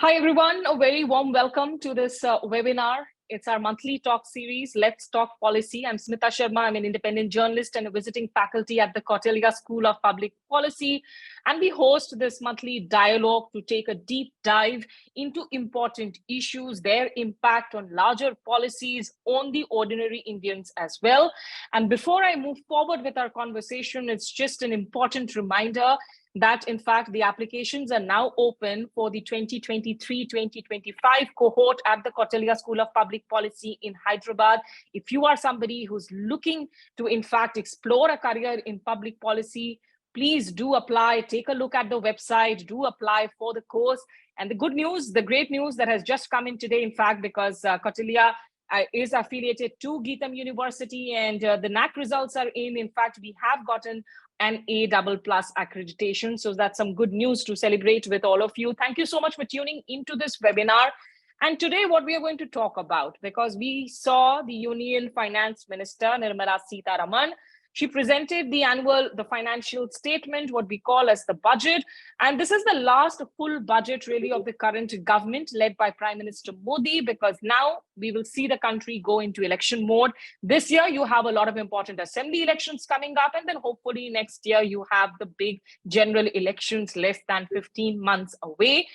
Hi, everyone. A very warm welcome to this webinar. It's our monthly talk series, Let's Talk Policy. I'm Smita Sharma. I'm an independent journalist and a visiting faculty at the Kautilya School of Public Policy. And we host this monthly dialogue to take a deep dive into important issues, their impact on larger policies, on the ordinary Indians as well. And before I move forward with our conversation, it's just an important reminder that in fact the applications are now open for the 2023-2025 cohort at the Kautilya School of Public Policy in Hyderabad. If you are somebody who's looking to in fact explore a career in public policy, please do apply. Take a look at the website, do apply for the course. And the good news, the great news that has just come in today, in fact, because Kautilya is affiliated to Geetam University, and the NAC results are in. In fact, we have gotten an A++ accreditation. So that's some good news to celebrate with all of you. Thank you so much for tuning into this webinar. And today what we are going to talk about, because we saw the Union Finance Minister, Nirmala Sitharaman, she presented the financial statement, what we call as the budget. And this is the last full budget really of the current government led by Prime Minister Modi, because now we will see the country go into election mode. This year, you have a lot of important assembly elections coming up. And then hopefully next year, you have the big general elections less than 15 months away.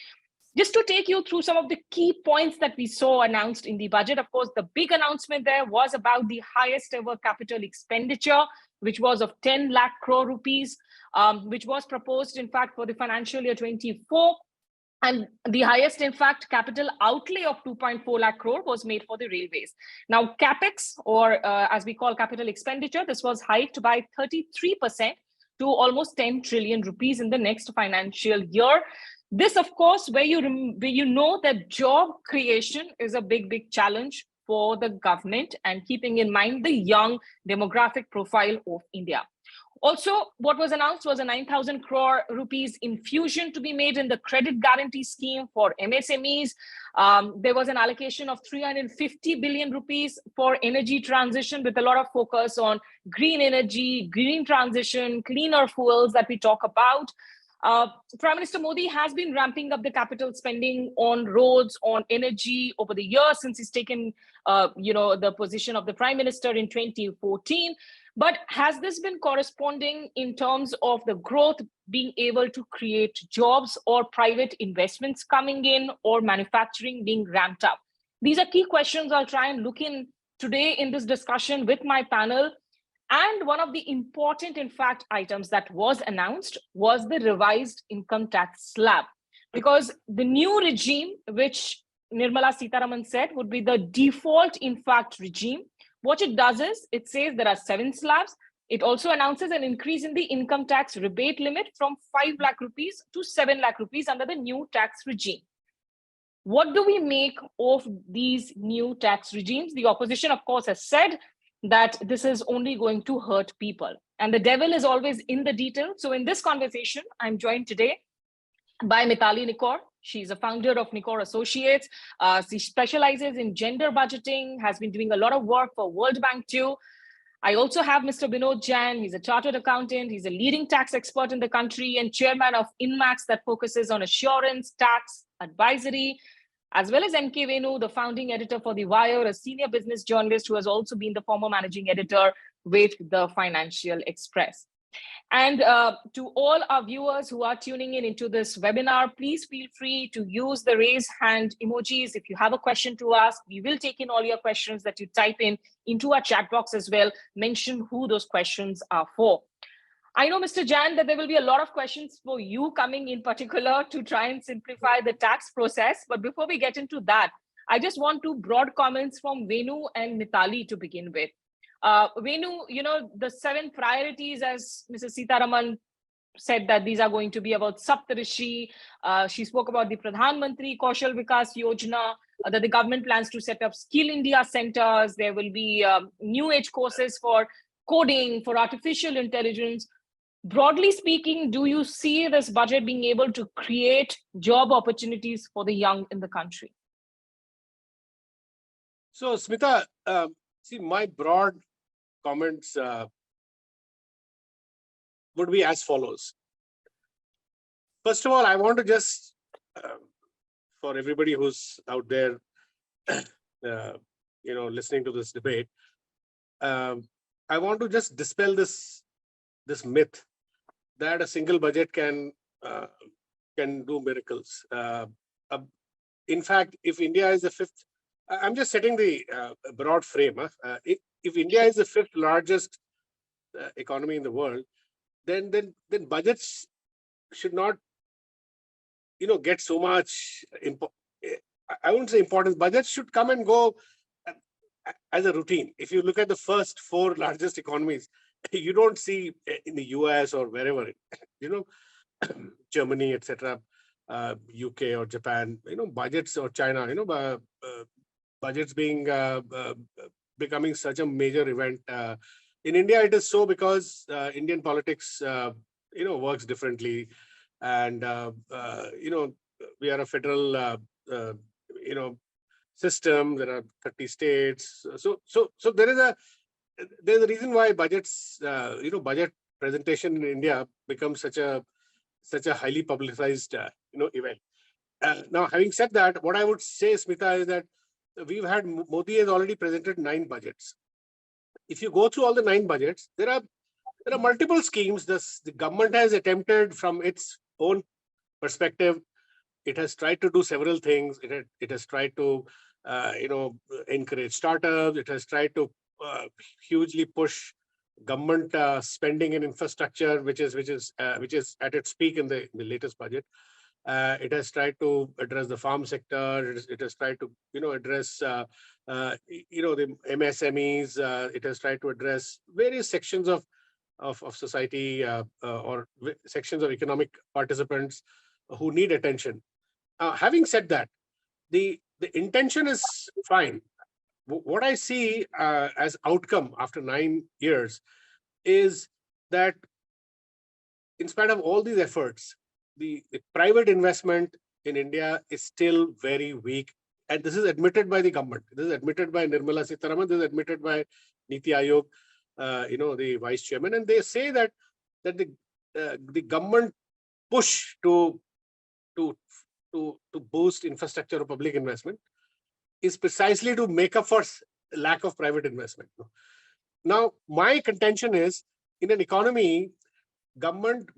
Just to take you through some of the key points that we saw announced in the budget, of course, the big announcement there was about the highest ever capital expenditure, which was of 10 lakh crore rupees, which was proposed, in fact, for the financial year 24. And the highest, in fact, capital outlay of 2.4 lakh crore was made for the railways. Now, CapEx, or as we call capital expenditure, this was hiked by 33% to almost 10 trillion rupees in the next financial year. This, of course, where you know that job creation is a big challenge for the government, and keeping in mind the young demographic profile of India. Also, what was announced was a 9,000 crore rupees infusion to be made in the credit guarantee scheme for MSMEs. There was an allocation of 350 billion rupees for energy transition, with a lot of focus on green energy, green transition, cleaner fuels that we talk about. Prime Minister Modi has been ramping up the capital spending on roads, on energy over the years since he's taken, the position of the Prime Minister in 2014. But has this been corresponding in terms of the growth, being able to create jobs, or private investments coming in, or manufacturing being ramped up? These are key questions I'll try and look in today in this discussion with my panel. And one of the important, in fact, items that was announced was the revised income tax slab, because the new regime, which Nirmala Sitharaman said would be the default, in fact, regime, what it does is it says there are 7 slabs. It also announces an increase in the income tax rebate limit from 5 lakh rupees to 7 lakh rupees under the new tax regime. What do we make of these new tax regimes? The opposition, of course, has said that this is only going to hurt people. And the devil is always in the detail. So in this conversation, I'm joined today by Mithali Nikor. She's a founder of Nikor Associates. She specializes in gender budgeting, has been doing a lot of work for World Bank too. I also have Mr. Binod Jain. He's a chartered accountant. He's a leading tax expert in the country and chairman of INMAX, that focuses on assurance, tax, advisory, as well as M.K. Venu, the founding editor for The Wire, a senior business journalist who has also been the former managing editor with the Financial Express. And to all our viewers who are tuning in into this webinar, please feel free to use the raise hand emojis. If you have a question to ask, we will take in all your questions that you type in into our chat box as well. Mention who those questions are for. I know, Mr. Jain, that there will be a lot of questions for you coming in particular to try and simplify the tax process. But before we get into that, I just want 2 broad comments from Venu and Mithali to begin with. Venu, the 7 priorities, as Mrs. Sitharaman said, that these are going to be about Saptarishi. She spoke about the Pradhan Mantri Kaushal Vikas Yojana, that the government plans to set up Skill India centers. There will be new age courses for coding, for artificial intelligence. Broadly speaking, do you see this budget being able to create job opportunities for the young in the country? So, Smita, see, my broad comments would be as follows. First of all, I want to just for everybody who's out there, listening to this debate, I want to just dispel this myth that a single budget can do miracles. In fact, if India is the fifth, I'm just setting the broad frame. If India is the fifth largest economy in the world, then budgets should not, get so much. I wouldn't say importance. Budgets should come and go as a routine. If you look at the first four largest economies, you don't see in the US or wherever, Germany, etc., UK or Japan, budgets, or China, budgets being becoming such a major event. In India, it is so because Indian politics, works differently, and we are a federal, system. There are 30 states, so there's a reason why budgets, budget presentation in India becomes such a highly publicized, event. Now, having said that, what I would say, Smita, is that we've had Modi has already presented 9 budgets. If you go through all the 9 budgets, there are multiple schemes. The government has attempted from its own perspective. It has tried to do several things. It has tried to, encourage startups. It has tried to hugely push government spending in infrastructure, which is at its peak in the latest budget. It has tried to address the farm sector. It has tried to address the MSMEs. It has tried to address various sections of society, or sections of economic participants who need attention. Having said that, the intention is fine. What I see as outcome after 9 years is that, in spite of all these efforts, the private investment in India is still very weak. And this is admitted by the government. This is admitted by Nirmala Sitharaman. This is admitted by Niti Aayog, the vice chairman. And they say that the government push to boost infrastructure or public investment is precisely to make up for lack of private investment. Now, my contention is, in an economy, government,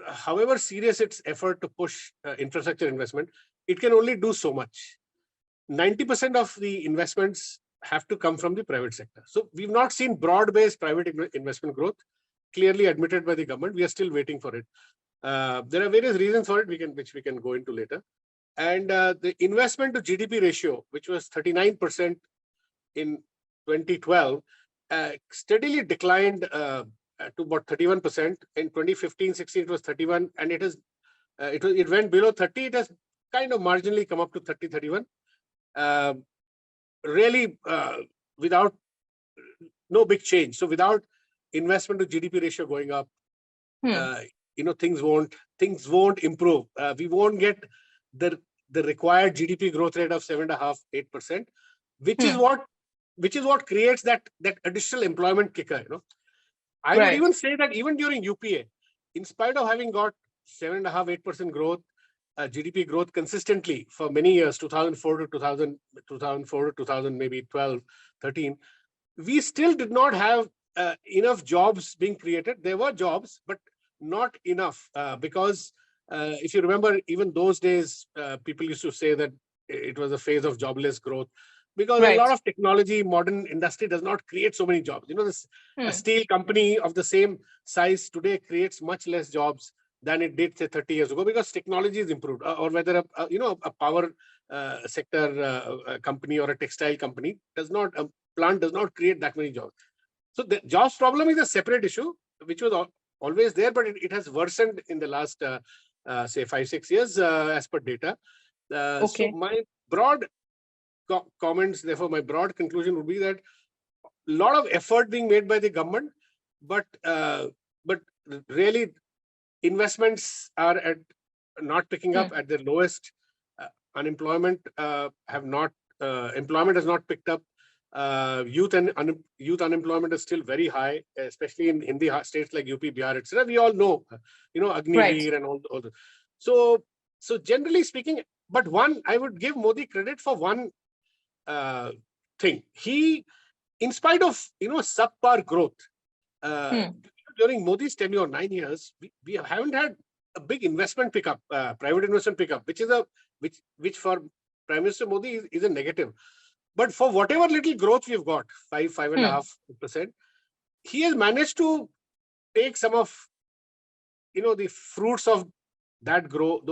however serious its effort to push infrastructure investment, it can only do so much. 90% of the investments have to come from the private sector. So we've not seen broad-based private investment growth, clearly admitted by the government. We are still waiting for it. There are various reasons for it, which we can go into later. And the investment to GDP ratio, which was 39% in 2012, steadily declined to about 31%. In 2015-16, it was 31, and it went below 30. It has kind of marginally come up to 30-31. Really, without no big change. So without investment to GDP ratio going up, things won't improve. We won't get the required GDP growth rate of 7.5-8%, which is what creates that additional employment kicker. I would even say that even during UPA, in spite of having got 7.5-8% growth, GDP growth consistently for many years, 2004 to 2000, maybe 12, 13, we still did not have enough jobs being created. There were jobs, but not enough, because if you remember, even those days, people used to say that it was a phase of jobless growth, because a lot of technology, modern industry does not create so many jobs. A steel company of the same size today creates much less jobs than it did, say, 30 years ago, because technology is improved. Or whether a power sector company or a textile company plant does not create that many jobs. So the jobs problem is a separate issue, which was always there, but it has worsened in the last, say, 5-6 years, as per data. So my broad comments, therefore, my broad conclusion would be that a lot of effort being made by the government, but really investments are not picking up at their lowest. Employment has not picked up. Youth unemployment is still very high, especially in the states like UP, Bihar, etc. We all know, Agniveer and all those. So generally speaking, But I would give Modi credit for one thing. He, in spite of subpar growth, during Modi's tenure, 9 years, we haven't had a big investment pickup, private investment pickup, which for Prime Minister Modi is a negative. But for whatever little growth we've got, 5.5%, he has managed to take some of the fruits of that growth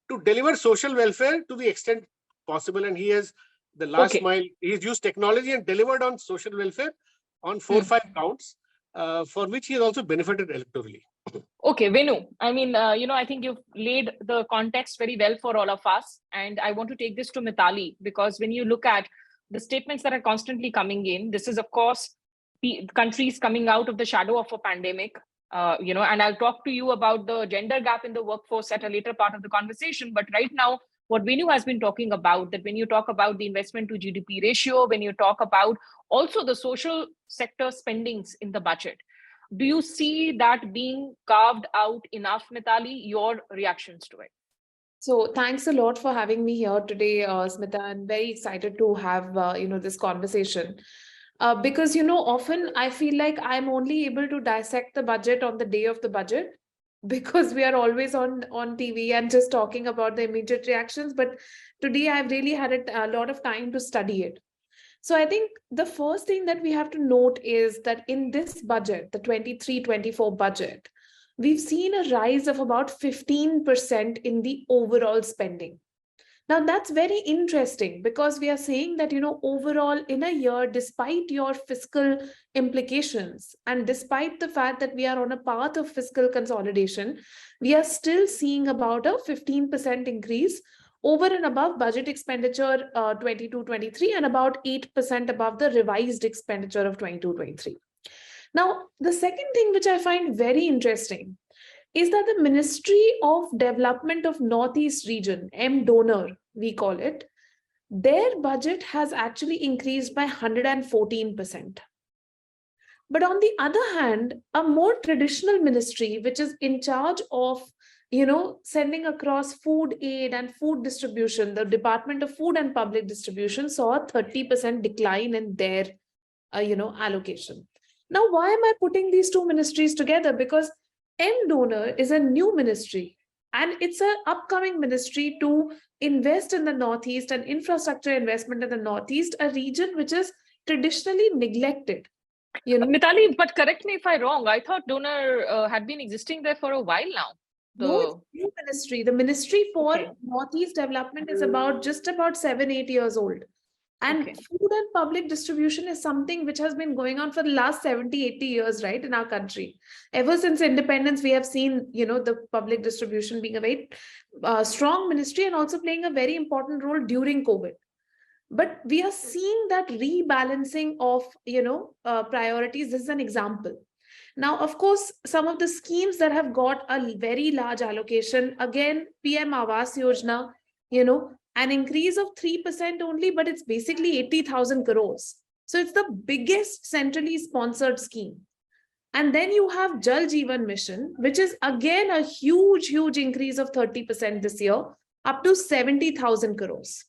to deliver social welfare to the extent possible. And he has the last mile. He's used technology and delivered on social welfare on 4-5 counts, for which he has also benefited electorally. Okay, Venu, I mean, I think you've laid the context very well for all of us. And I want to take this to Mithali, because when you look at the statements that are constantly coming in, this is, of course, countries coming out of the shadow of a pandemic, and I'll talk to you about the gender gap in the workforce at a later part of the conversation. But right now, what Venu has been talking about, that when you talk about the investment to GDP ratio, when you talk about also the social sector spendings in the budget, do you see that being carved out enough, Mithali? Your reactions to it? So thanks a lot for having me here today, Smita. I'm very excited to have this conversation. Because often I feel like I'm only able to dissect the budget on the day of the budget, because we are always on TV and just talking about the immediate reactions. But today I've really had a lot of time to study it. So I think the first thing that we have to note is that in this budget, the 23-24 budget, we've seen a rise of about 15% in the overall spending. Now, that's very interesting, because we are saying that, overall in a year, despite your fiscal implications and despite the fact that we are on a path of fiscal consolidation, we are still seeing about a 15% increase over and above budget expenditure 22-23 and about 8% above the revised expenditure of 22-23. Now, the second thing which I find very interesting is that the Ministry of Development of Northeast Region, MDonor, we call it, their budget has actually increased by 114%. But on the other hand, a more traditional ministry, which is in charge of sending across food aid and food distribution, the Department of Food and Public Distribution, saw a 30% decline in their allocation. Now, why am I putting these two ministries together? Because MDonor is a new ministry, and it's an upcoming ministry to invest in the Northeast and infrastructure investment in the Northeast, a region which is traditionally neglected. Mithali, but correct me if I'm wrong. I thought donor had been existing there for a while now. No, it's a new ministry. The Ministry for Northeast Development is just about 7-8 years old. And food and public distribution is something which has been going on for the last 70-80 years, right, in our country. Ever since independence, we have seen, the public distribution being a very strong ministry and also playing a very important role during COVID. But we are seeing that rebalancing of, priorities. This is an example. Now, of course, some of the schemes that have got a very large allocation, again, PM Awas Yojana, an increase of 3% only, but it's basically 80,000 crores. So it's the biggest centrally sponsored scheme. And then you have Jal Jeevan Mission, which is again a huge increase of 30% this year, up to 70,000 crores.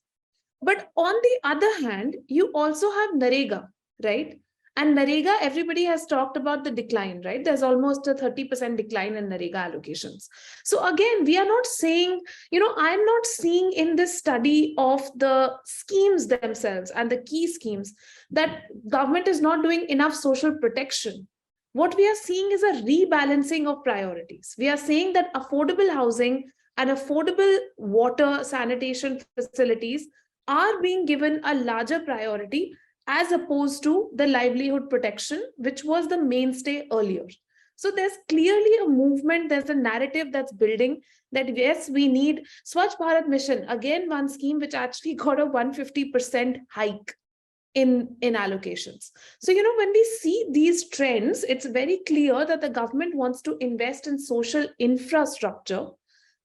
But on the other hand, you also have NREGA, right? And NREGA, everybody has talked about the decline, right? There's almost a 30% decline in NREGA allocations. So again, we are not saying, I'm not seeing in this study of the schemes themselves and the key schemes that government is not doing enough social protection. What we are seeing is a rebalancing of priorities. We are saying that affordable housing and affordable water sanitation facilities are being given a larger priority, as opposed to the livelihood protection, which was the mainstay earlier. So there's clearly a movement, there's a narrative that's building that, yes, we need Swachh Bharat Mission, again, one scheme which actually got a 150% hike in allocations. So, when we see these trends, it's very clear that the government wants to invest in social infrastructure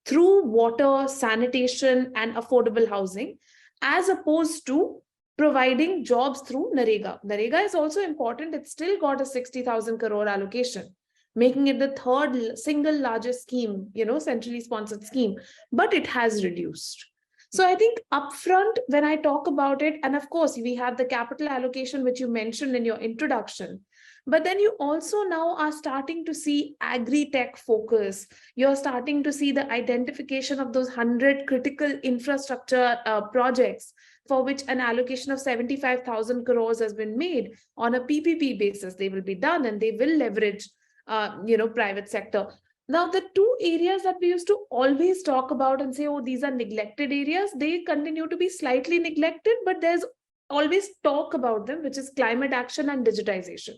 through water, sanitation, and affordable housing, as opposed to providing jobs through NREGA. NREGA is also important. It's still got a 60,000 crore allocation. making it the third single largest scheme, centrally sponsored scheme, but it has reduced. So I think upfront, when I talk about it, and of course, we have the capital allocation, which you mentioned in your introduction, but then you also now are starting to see agri-tech focus. You're starting to see the identification of those 100 critical infrastructure projects for which an allocation of 75,000 crores has been made on a PPP basis. They will be done and they will leverage, private sector. Now, the two areas that we used to always talk about and say, oh, these are neglected areas, they continue to be slightly neglected, but there's always talk about them, which is climate action and digitization.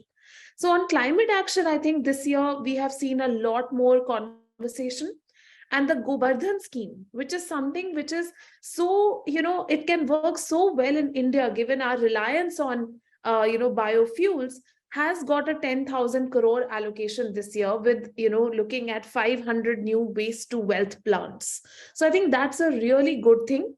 So on climate action, I think this year we have seen a lot more conversation. And the Gobardhan scheme, which is something which is so, it can work so well in India, given our reliance on, biofuels, has got a 10,000 crore allocation this year with, looking at 500 new waste to wealth plants. So I think that's a really good thing.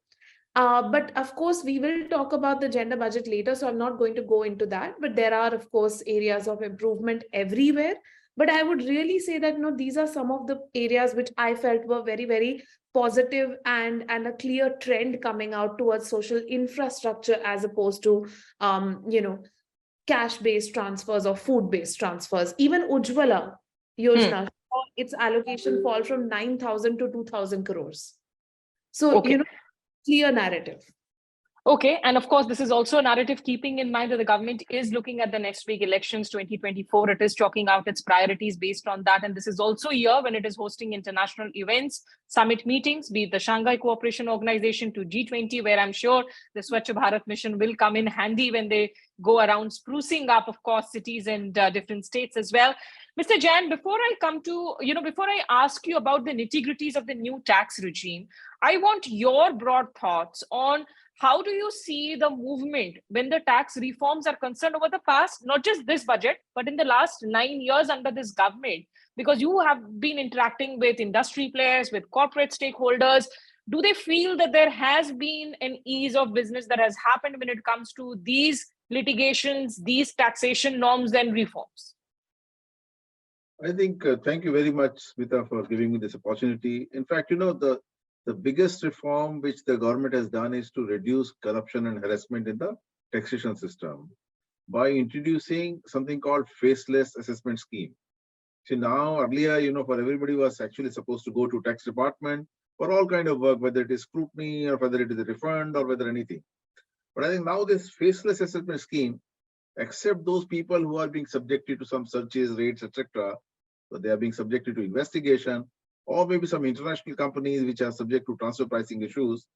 But of course, we will talk about the gender budget later, so I'm not going to go into that. But there are, of course, areas of improvement everywhere. But I would really say that, these are some of the areas which I felt were very, very positive and a clear trend coming out towards social infrastructure as opposed to, cash-based transfers or food-based transfers. Even Ujjwala Yojana, its allocation fall from 9,000 to 2,000 crores. So, Okay. Clear narrative. Okay, and of course, this is also a narrative keeping in mind that the government is looking at the next week elections 2024. It is chalking out its priorities based on that. And this is also a year when it is hosting international events, summit meetings, be it the Shanghai Cooperation Organization to G20, where I'm sure the Swachh Bharat mission will come in handy when they go around sprucing up, of course, cities and different states as well. Mr. Jain, before I come to, before I ask you about the nitty-gritties of the new tax regime, I want your broad thoughts on how do you see the movement when the tax reforms are concerned over the past, not just this budget, but in the last 9 years under this government? Because you have been interacting with industry players, with corporate stakeholders. Do they feel that there has been an ease of business that has happened when it comes to these litigations, these taxation norms and reforms? I think, thank you very much, Smita, for giving me this opportunity. In fact, the biggest reform which the government has done is to reduce corruption and harassment in the taxation system by introducing something called faceless assessment scheme. See, now earlier, for everybody was actually supposed to go to tax department for all kind of work, whether it is scrutiny or whether it is a refund or whether anything. But I think now this faceless assessment scheme, except those people who are being subjected to some searches, raids, etc., so they are being subjected to investigation, or maybe some international companies which are subject to transfer pricing issues,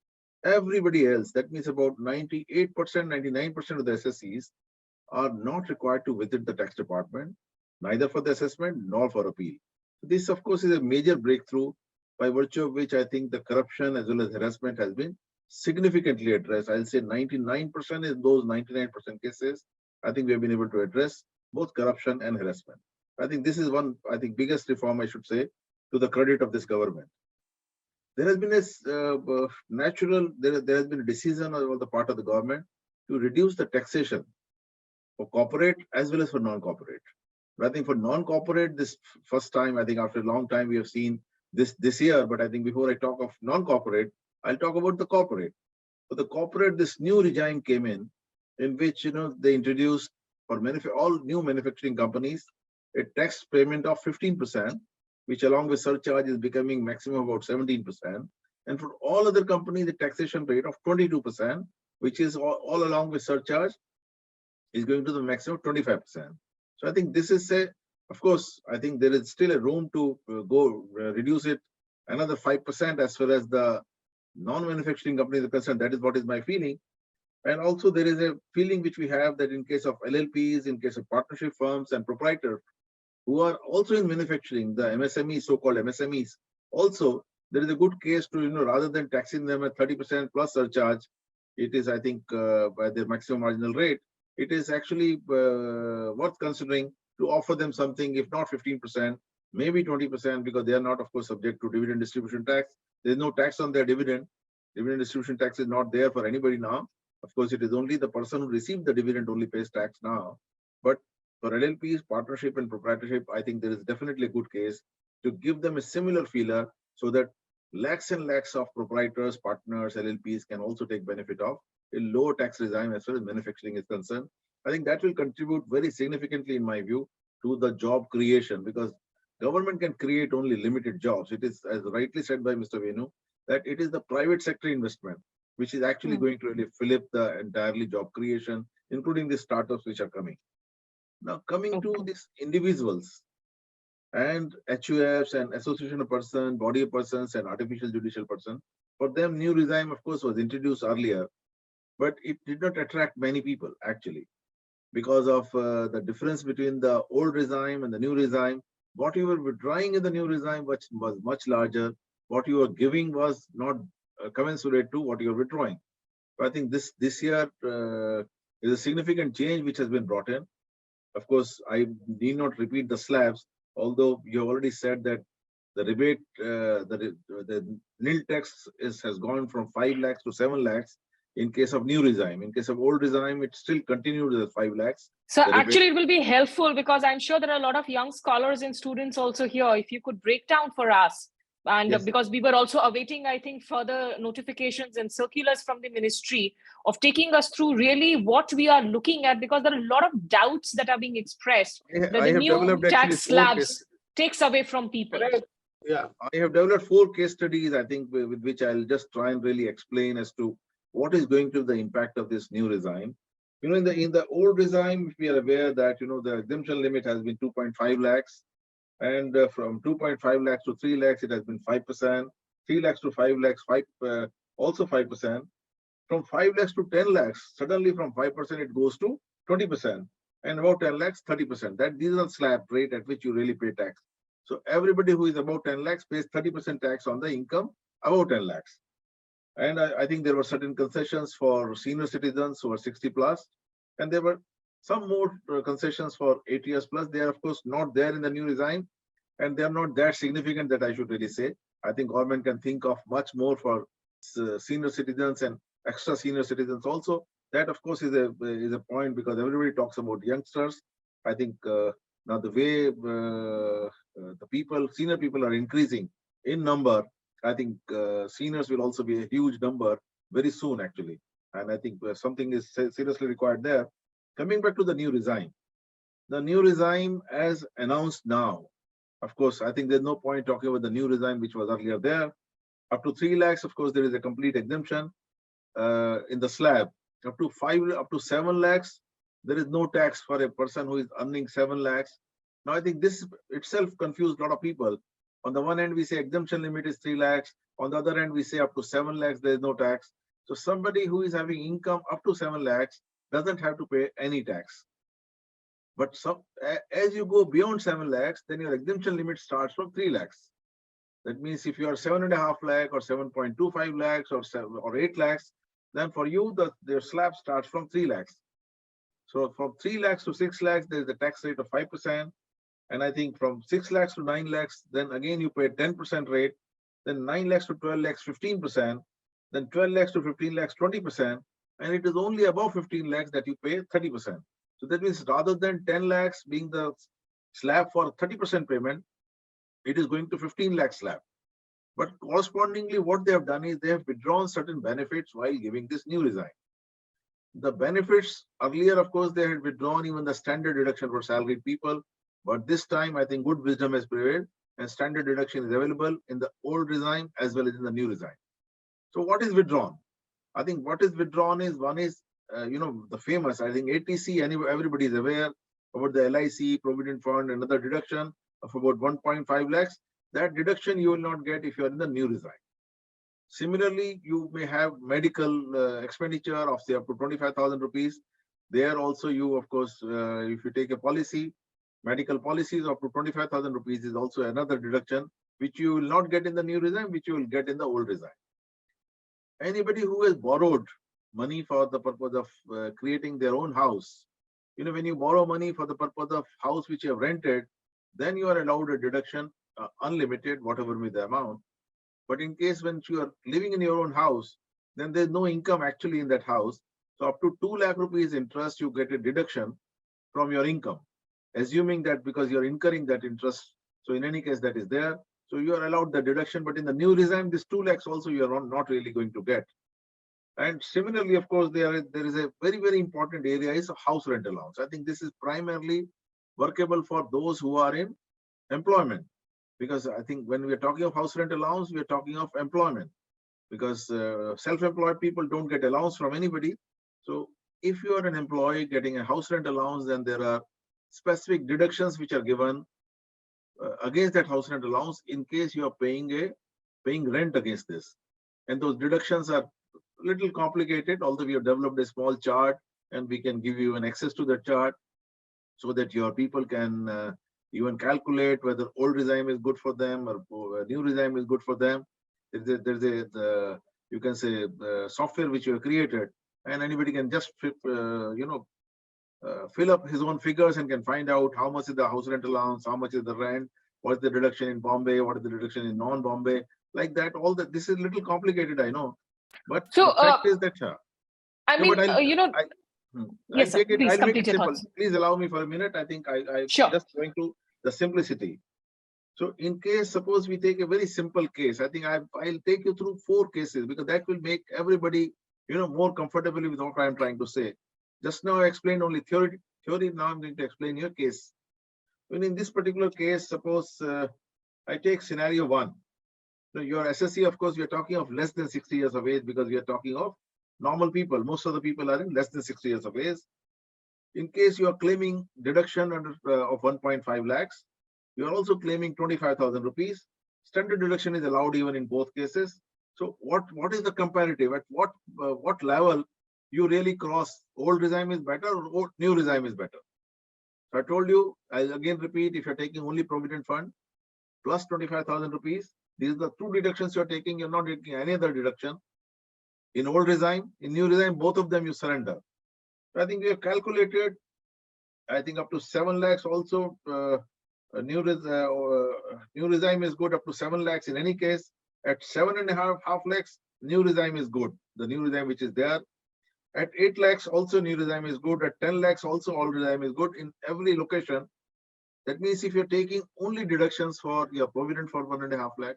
everybody else, that means about 98%, 99% of the SSCs are not required to visit the tax department, neither for the assessment nor for appeal. This, of course, is a major breakthrough by virtue of which I think the corruption as well as harassment has been significantly addressed. I'll say 99% in those 99% cases, I think we have been able to address both corruption and harassment. I think this is one, biggest reform, I should say, to the credit of this government. There has been a there has been a decision on the part of the government to reduce the taxation for corporate as well as for non-corporate. But I think for non-corporate, this first time, I think after a long time, we have seen this year. But I think before I talk of non-corporate, I'll talk about the corporate. For the corporate, this new regime came in which they introduced for all new manufacturing companies a tax payment of 15%. Which along with surcharge is becoming maximum about 17%. And for all other companies, the taxation rate of 22%, which is all along with surcharge, is going to the maximum of 25%. So I think this is of course, I think there is still a room to reduce it another 5% as far as the non-manufacturing companies are concerned. That is what is my feeling. And also there is a feeling which we have that in case of LLPs, in case of partnership firms and proprietors, who are also in manufacturing, the MSMEs, so-called MSMEs, also there is a good case to, rather than taxing them at 30% plus surcharge, it is, I think, by the maximum marginal rate, it is actually worth considering to offer them something, if not 15%, maybe 20%, because they are not, of course, subject to dividend distribution tax. There is no tax on their dividend. Dividend distribution tax is not there for anybody now. Of course, it is only the person who received the dividend only pays tax now. But For LLPs, partnership and proprietorship, I think there is definitely a good case to give them a similar feeler so that lakhs and lakhs of proprietors, partners, LLPs can also take benefit of a low tax regime as far as manufacturing is concerned. I think that will contribute very significantly, in my view, to the job creation, because government can create only limited jobs. It is, as rightly said by Mr. Venu, that it is the private sector investment which is actually going to really fill up the entirely job creation, including the startups which are coming. Now, coming to these individuals and HUFs and association of person, body of persons, and artificial judicial person, for them, new regime, of course, was introduced earlier, but it did not attract many people actually because of the difference between the old regime and the new regime. What you were withdrawing in the new regime was much larger. What you were giving was not commensurate to what you are withdrawing. So I think this year is a significant change which has been brought in. Of course, I need not repeat the slabs, although you have already said that the rebate, the nil tax has gone from 5 lakhs to 7 lakhs in case of new regime. In case of old regime, it still continued at 5 lakhs. So actually it will be helpful because I'm sure there are a lot of young scholars and students also here. If you could break down for us, and yes, because we were also awaiting, I think, further notifications and circulars from the ministry of taking us through really what we are looking at, because there are a lot of doubts that are being expressed that the new tax slabs takes away from people. Yeah, I have developed 4 case studies, I think, with which I'll just try and really explain as to what is going to be the impact of this new regime. You know, in the old regime, if we are aware that, you know, the exemption limit has been 2.5 lakhs. And from 2.5 lakhs to 3 lakhs, it has been 5%. 3 lakhs to 5 lakhs, also 5%. From 5 lakhs to 10 lakhs, suddenly from 5% it goes to 20%. And about 10 lakhs, 30%. These are the slab rate at which you really pay tax. So everybody who is above 10 lakhs pays 30% tax on the income above 10 lakhs. And I think there were certain concessions for senior citizens who are 60 plus. And there were some more concessions for 8 years plus. They are, of course, not there in the new regime, and they are not that significant that I should really say. I think government can think of much more for senior citizens and extra senior citizens also. That, of course, is a point, because everybody talks about youngsters. I think now the way the senior people are increasing in number, I think seniors will also be a huge number very soon, actually. And I think something is seriously required there. Coming back to the new regime as announced now, of course, I think there's no point talking about the new regime which was earlier there. Up to 3 lakhs, of course, there is a complete exemption in the slab. Up to 7 lakhs, there is no tax for a person who is earning 7 lakhs. Now, I think this itself confused a lot of people. On the one hand, we say exemption limit is 3 lakhs. On the other hand, we say up to 7 lakhs, there is no tax. So somebody who is having income up to 7 lakhs doesn't have to pay any tax. But as you go beyond 7 lakhs, then your exemption limit starts from 3 lakhs. That means if you are 7.5 lakh or 7.25 lakhs or 8 lakhs, then for you, the slab starts from 3 lakhs. So from 3 lakhs to 6 lakhs, there is a tax rate of 5%. And I think from 6 lakhs to 9 lakhs, then again you pay 10% rate. Then 9 lakhs to 12 lakhs, 15%. Then 12 lakhs to 15 lakhs, 20%. And it is only above 15 lakhs that you pay 30%. So that means rather than 10 lakhs being the slab for 30% payment, it is going to 15 lakh slab. But correspondingly, what they have done is they have withdrawn certain benefits while giving this new regime. The benefits earlier, of course, they had withdrawn even the standard deduction for salaried people. But this time, I think good wisdom has prevailed, and standard deduction is available in the old regime as well as in the new regime. So what is withdrawn? I think what is withdrawn is, one is, the famous, I think ATC, everybody is aware about the LIC, Provident Fund, another deduction of about 1.5 lakhs. That deduction you will not get if you are in the new regime. Similarly, you may have medical expenditure of say up to 25,000 rupees. There also you, of course, if you take a policy, medical policies up to 25,000 rupees is also another deduction, which you will not get in the new regime, which you will get in the old regime. Anybody who has borrowed money for the purpose of creating their own house, when you borrow money for the purpose of house which you have rented, then you are allowed a deduction, unlimited, whatever be the amount. But in case when you are living in your own house, then there's no income actually in that house. So up to 2 lakh rupees interest, you get a deduction from your income. assuming that because you're incurring that interest, so in any case that is there, so you are allowed the deduction. But in the new regime, this 2 lakhs also you are not really going to get. And similarly, of course, there is a very important area is house rent allowance. I think this is primarily workable for those who are in employment, because I think when we are talking of house rent allowance, we are talking of employment, because self-employed people don't get allowance from anybody. So if you are an employee getting a house rent allowance, then there are specific deductions which are given against that house rent allowance in case you are paying rent against this. And those deductions are little complicated, although we have developed a small chart and we can give you an access to the chart so that your people can even calculate whether old regime is good for them or new regime is good for them. There's a you can say software which you have created, and anybody can just fill up his own figures and can find out how much is the house rent allowance, how much is the rent, what is the deduction in Bombay, what is the deduction in non-Bombay, like that. All that, this is a little complicated, I know, but so the fact is that I mean, yes, sir, please I'll make complete it your simple. thoughts. Please allow me for a minute. I think I Sure. just going to the simplicity. So in case, suppose we take a very simple case, I think I'll take you through 4 cases, because that will make everybody, more comfortable with what I'm trying to say. Just now I explained only theory. Now I'm going to explain your case. When in this particular case, suppose I take scenario 1. Now your SSC, of course, we are talking of less than 60 years of age, because we are talking of normal people. Most of the people are in less than 60 years of age. In case you are claiming deduction of 1.5 lakhs, you are also claiming 25,000 rupees. Standard deduction is allowed even in both cases. So what is the comparative? At what level you really cross old regime is better or new regime is better? So I told you, I'll again repeat, if you're taking only provident fund plus 25,000 rupees, these are the 2 deductions you're taking. You're not taking any other deduction. In old regime, in new regime, both of them you surrender. So I think we have calculated, I think up to 7 lakhs also. New regime is good up to 7 lakhs in any case. At 7.5 lakhs, new regime is good. The new regime which is there. At 8 lakhs also new regime is good. At 10 lakhs also old regime is good in every location. That means if you're taking only deductions for your provident for 1.5 lakh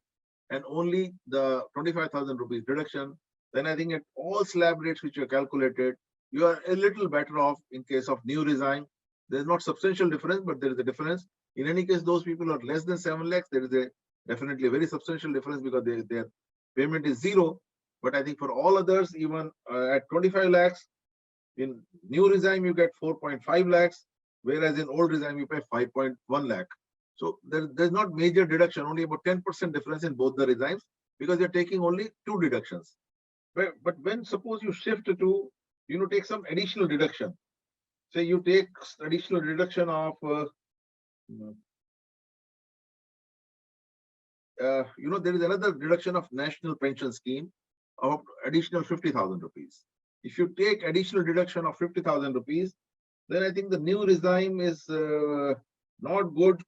and only the 25,000 rupees deduction, then I think at all slab rates which are calculated, you are a little better off in case of new regime. There's not substantial difference, but there is a difference. In any case, those people are less than 7 lakhs. There is definitely a very substantial difference, because their payment is 0. But I think for all others, even at 25 lakhs, in new regime, you get 4.5 lakhs, whereas in old regime, you pay 5.1 lakh. So there's not major deduction, only about 10% difference in both the regimes, because you're taking only 2 deductions. But when suppose you shift to, take some additional deduction. Say you take additional deduction of, there is another deduction of national pension scheme of additional 50,000 rupees. If you take additional deduction of 50,000 rupees, then I think the new regime is not good.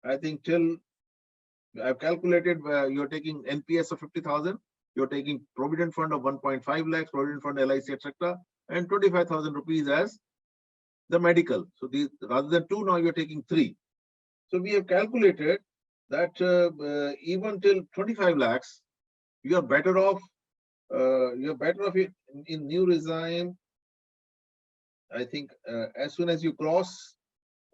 I think till I've calculated you're taking NPS of 50,000, you're taking provident fund of 1.5 lakhs, provident fund, LIC, etc., and 25,000 rupees as the medical. So these, rather than 2, now you're taking 3. So we have calculated that even till 25 lakhs, you are better off. You're better off in new regime. I think as soon as you cross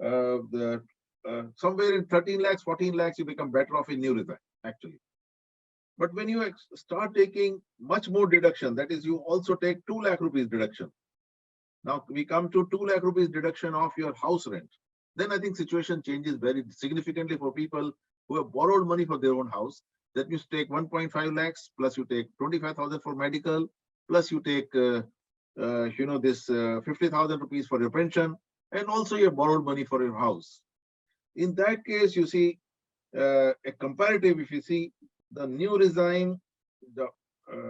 somewhere in 13 lakhs, 14 lakhs, you become better off in new regime, actually. But when you start taking much more deduction, that is, you also take 2 lakh rupees deduction. Now we come to 2 lakh rupees deduction of your house rent. Then I think situation changes very significantly for people who have borrowed money for their own house. That means take 1.5 lakhs plus you take 25,000 for medical, plus you take this 50,000 rupees for your pension, and also you have borrowed money for your house. In that case, you see a comparative. If you see the new regime,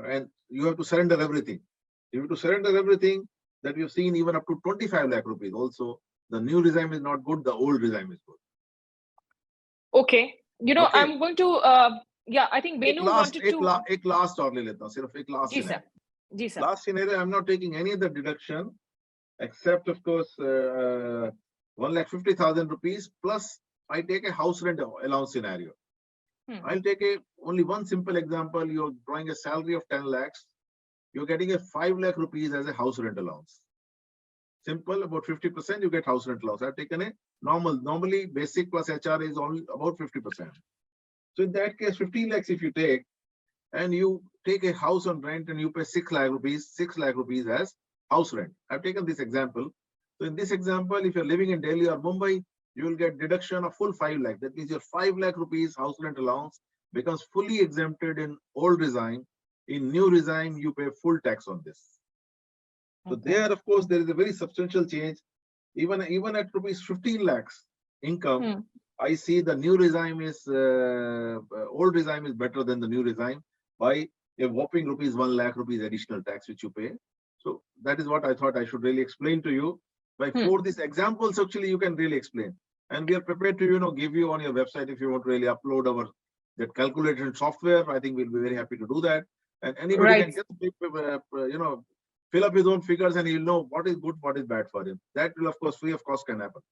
and you have to surrender everything. You have to surrender everything that we have seen, even up to 25 lakh rupees. Also, the new regime is not good. The old regime is good. Okay. Okay. I'm going to, I think Venu wanted to. एक last और ले लेता हूँ, सिर्फ एक last scenario. Ji sir. Last scenario, I'm not taking any other deduction, except of course 1,50,000 rupees plus I take a house rent allowance scenario. I'll take only one simple example. You're drawing a salary of 10 lakhs. You're getting a 5 lakh rupees as a house rent allowance. Simple, about 50% you get house rent allowance. I've taken a normally basic plus HR is only about 50%. So in that case, 15 lakhs if you take, and you take a house on rent and you pay 6 lakh rupees as house rent. I've taken this example. So in this example, if you're living in Delhi or Mumbai, you will get deduction of full 5 lakh. That means your 5 lakh rupees house rent allowance becomes fully exempted in old regime. In new regime, you pay full tax on this. So there, of course, there is a very substantial change. Even at rupees 15 lakhs income, I see the new regime is old regime is better than the new regime by a whopping rupees 1 lakh rupees additional tax which you pay. So that is what I thought I should really explain to you. By for these examples, actually, you can really explain. And we are prepared to, give you on your website if you want to really upload our that calculation software. I think we'll be very happy to do that. And anybody can just, fill up his own figures and he'll know what is good, what is bad for him. That will, of course, free of cost can happen.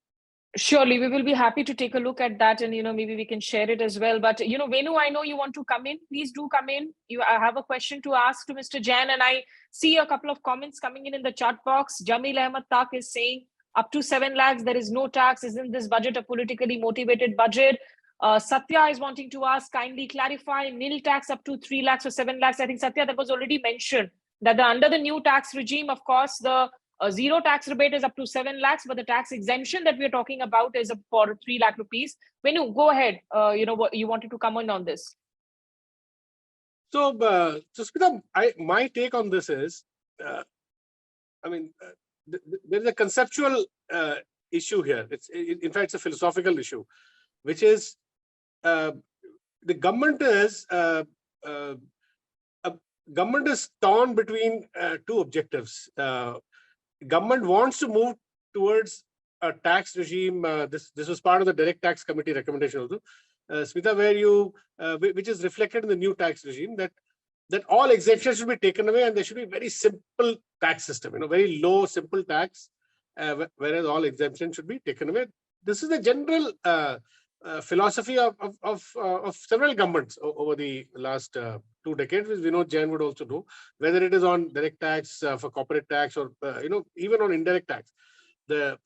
Surely, we will be happy to take a look at that, and maybe we can share it as well. But Venu, I know you want to come in. Please do come in. I have a question to ask to Mr. Jain, and I see a couple of comments coming in the chat box. Jamil Ahmed Tak is saying up to 7 lakhs there is no tax. Isn't this budget a politically motivated budget? Satya is wanting to ask, kindly clarify nil tax up to 3 lakhs or 7 lakhs. I think Satya, that was already mentioned that under the new tax regime, of course, the zero tax rebate is up to 7 lakhs, but the tax exemption that we're talking about is for 3 lakh rupees. Venu, go ahead. What you wanted to comment on this. So, Smita, my take on this is, there is a conceptual issue here. In fact, it's a philosophical issue, which is the government is torn between two objectives. Government wants to move towards a tax regime. This was part of the direct tax committee recommendation also, Smita, which is reflected in the new tax regime, that all exemptions should be taken away and there should be very simple tax system, very low simple tax, whereas all exemptions should be taken away. This is the general philosophy of several governments over the last 2 decades, which Vinod Jain would also do, whether it is on direct tax, for corporate tax, or even on indirect tax. The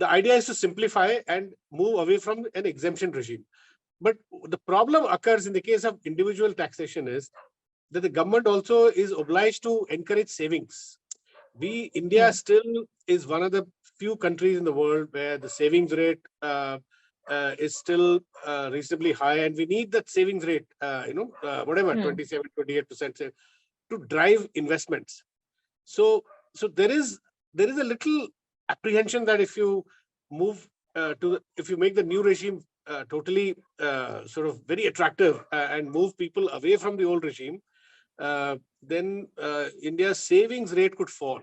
idea is to simplify and move away from an exemption regime. But the problem occurs in the case of individual taxation is that the government also is obliged to encourage savings. India still is one of the few countries in the world where the savings rate is still reasonably high, and we need that savings rate, whatever, 27, 28% to drive investments. So there is a little apprehension that if you move if you make the new regime totally sort of very attractive and move people away from the old regime, then India's savings rate could fall.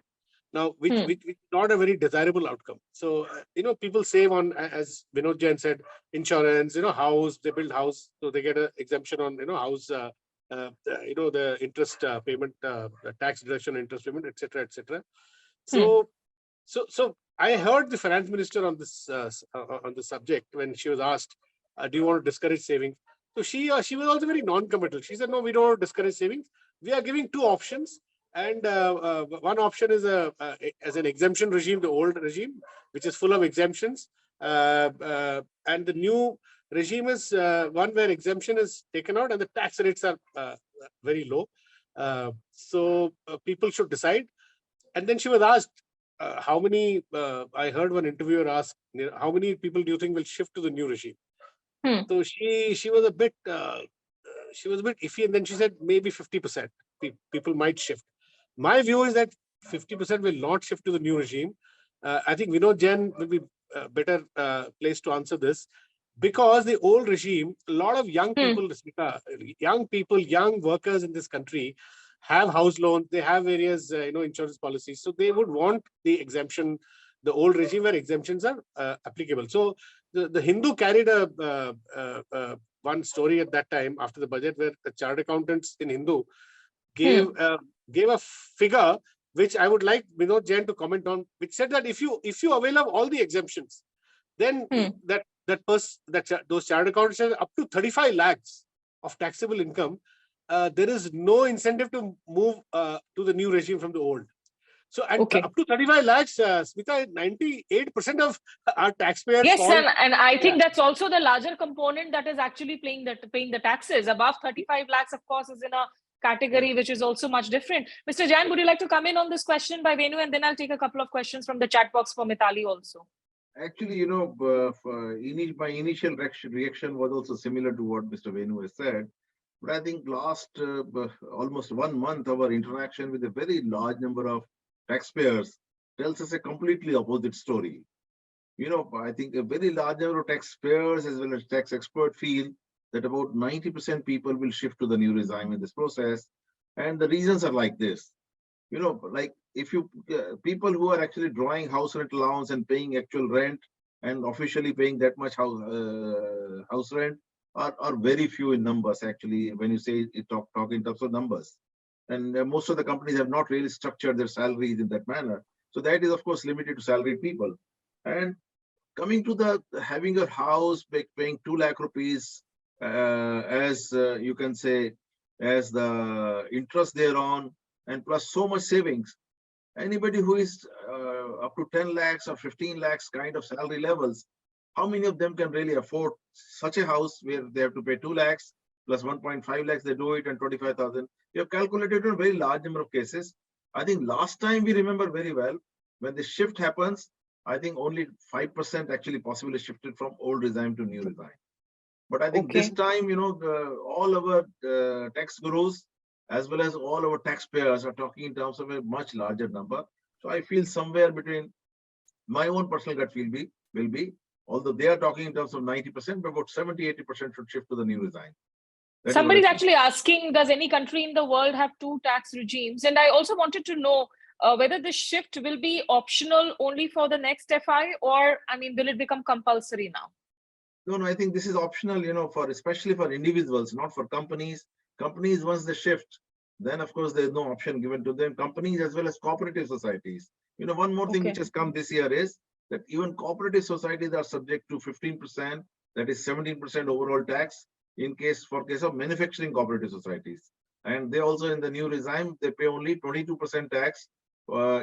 Now, which is not a very desirable outcome. So, people save on, as Vinod Jain said, insurance, house, they build house, so they get an exemption on, house, the interest payment, tax deduction, interest payment, etc., etc. So I heard the finance minister on this subject when she was asked, "Do you want to discourage savings?" So she was also very non-committal. She said, "No, we don't want to discourage savings. We are giving 2 options." And one option is as an exemption regime, the old regime, which is full of exemptions. And the new regime is one where exemption is taken out and the tax rates are very low. So people should decide. And then she was asked, how many, I heard one interviewer ask, how many people do you think will shift to the new regime? So she was a bit iffy, and then she said maybe 50% people might shift. My view is that 50% will not shift to the new regime. I think Vinod Jain will be better placed to answer this, because the old regime, a lot of young people, young workers in this country have house loans, they have various insurance policies, so they would want the exemption, the old regime where exemptions are applicable. So the Hindu carried one story at that time after the budget, where the chartered accountants in Hindu gave a figure which I would like Vinod Jain to comment on, which said that if you avail of all the exemptions, then those chartered accountants have up to 35 lakhs of taxable income. There is no incentive to move to the new regime from the old. So up to 35 lakhs, Smita, 98% of our taxpayers. Yes, and I think that's also the larger component that is actually paying the taxes. Above 35 lakhs, of course, is in a category which is also much different. Mr. Jain, would you like to come in on this question by Venu, and then I'll take a couple of questions from the chat box for Mithali also. Actually, my initial reaction was also similar to what Mr. Venu has said. But I think last almost 1 month, our interaction with a very large number of taxpayers tells us a completely opposite story. I think a very large number of taxpayers as well as tax experts feel that about 90% people will shift to the new regime in this process. And the reasons are like this. Like if you people who are actually drawing house rent allowance and paying actual rent and officially paying that much house rent are very few in numbers, actually, when you say talk in terms of numbers. And most of the companies have not really structured their salaries in that manner. So that is, of course, limited to salaried people. And coming to the having a house, paying 2 lakh rupees as you can say, as the interest thereon, and plus so much savings. Anybody who is up to 10 lakhs or 15 lakhs kind of salary levels, how many of them can really afford such a house where they have to pay 2 lakhs plus 1.5 lakhs, they do it, and 25,000. We have calculated in a very large number of cases. I think last time we remember very well, when the shift happens, I think only 5% actually possibly shifted from old regime to new regime. But I think this time, all our tax gurus as well as all our taxpayers are talking in terms of a much larger number. So I feel somewhere between my own personal gut will be, although they are talking in terms of 90%, but about 70-80% should shift to the new regime. Somebody's actually asking, does any country in the world have 2 tax regimes? And I also wanted to know whether the shift will be optional only for the next FI, or, will it become compulsory now? No, I think this is optional, especially for individuals, not for companies. Companies, once they shift, then of course there's no option given to them. Companies as well as cooperative societies. One more thing which has come this year is that even cooperative societies are subject to 15%, that is 17% overall tax in case of manufacturing cooperative societies. And they also, in the new regime, they pay only 22% tax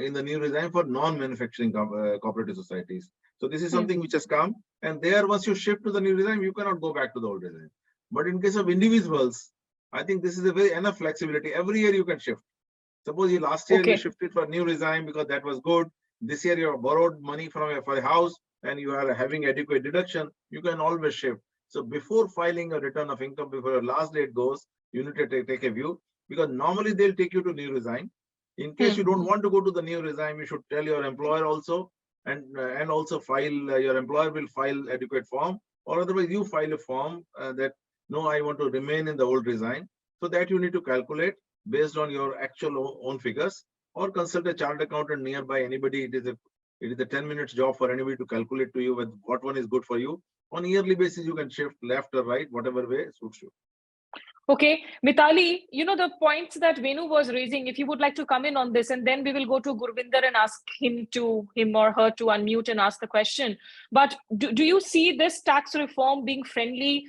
in the new regime for non-manufacturing cooperative societies. So this is something which has come, and there, once you shift to the new regime, you cannot go back to the old regime. But in case of individuals, I think this is a very enough flexibility. Every year you can shift. Suppose last year you shifted for new regime because that was good. This year you have borrowed money for a house and you are having adequate deduction. You can always shift. So before filing a return of income, before your last date goes, you need to take a view, because normally they'll take you to new regime. In case you don't want to go to the new regime, you should tell your employer also, and also file. Your employer will file adequate form, or otherwise you file a form that no, I want to remain in the old regime. So that you need to calculate based on your actual own figures, or consult a chartered accountant nearby. Anybody, it is a 10 minutes job for anybody to calculate to you with what one is good for you. On a yearly basis, you can shift left or right, whatever way suits you. Okay, Mithali, the points that Venu was raising, if you would like to come in on this, and then we will go to Gurvinder and ask him or her to unmute and ask the question. But do you see this tax reform being friendly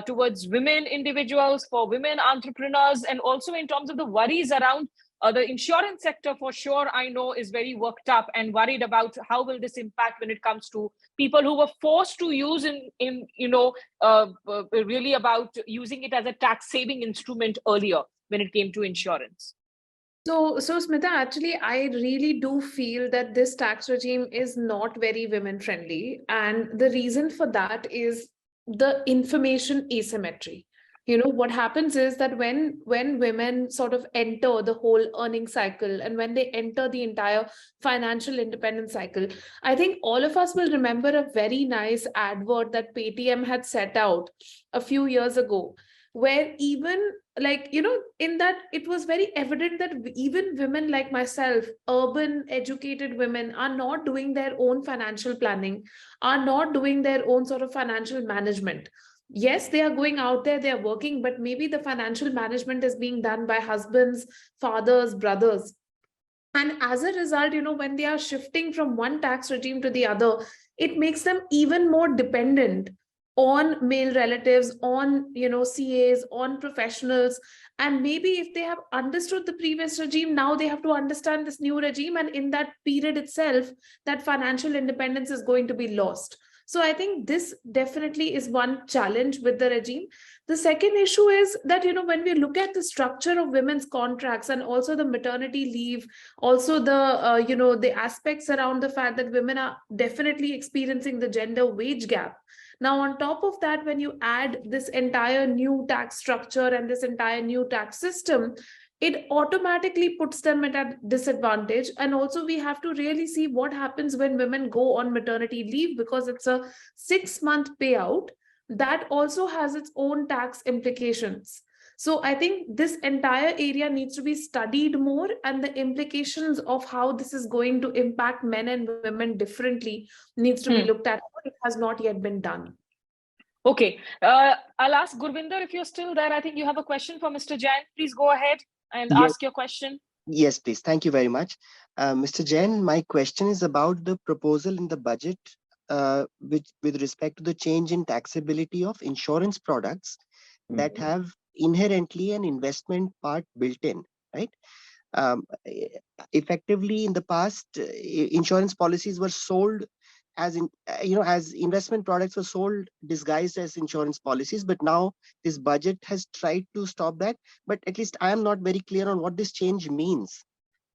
towards women individuals, for women entrepreneurs, and also in terms of the worries around the insurance sector? For sure, I know, is very worked up and worried about how will this impact when it comes to people who were forced to use really about using it as a tax saving instrument earlier when it came to insurance. So Smita, actually, I really do feel that this tax regime is not very women friendly. And the reason for that is the information asymmetry. What happens is that when women sort of enter the whole earning cycle, and when they enter the entire financial independence cycle, I think all of us will remember a very nice advert that Paytm had set out a few years ago, where even in that it was very evident that even women like myself, urban educated women, are not doing their own financial planning, are not doing their own sort of financial management. Yes, they are going out there, they are working, but maybe the financial management is being done by husbands, fathers, brothers. And as a result, when they are shifting from one tax regime to the other, it makes them even more dependent on male relatives, on, CAs, on professionals. And maybe if they have understood the previous regime, now they have to understand this new regime. And in that period itself, that financial independence is going to be lost. So I think this definitely is one challenge with the regime. The second issue is that, when we look at the structure of women's contracts and also the maternity leave, also the aspects around the fact that women are definitely experiencing the gender wage gap. Now on top of that, when you add this entire new tax structure and this entire new tax system, it automatically puts them at a disadvantage. And also we have to really see what happens when women go on maternity leave, because it's a 6-month payout that also has its own tax implications. So I think this entire area needs to be studied more, and the implications of how this is going to impact men and women differently needs to be looked at. It has not yet been done. Okay, I'll ask Gurvinder if you're still there. I think you have a question for Mr. Jain. Please go ahead and ask your question. Yes, please. Thank you very much. Mr. Jain, my question is about the proposal in the budget with respect to the change in taxability of insurance products that have inherently an investment part built in, right? Effectively, in the past, insurance policies were sold as as investment products were sold disguised as insurance policies, but now this budget has tried to stop that. But at least I am not very clear on what this change means.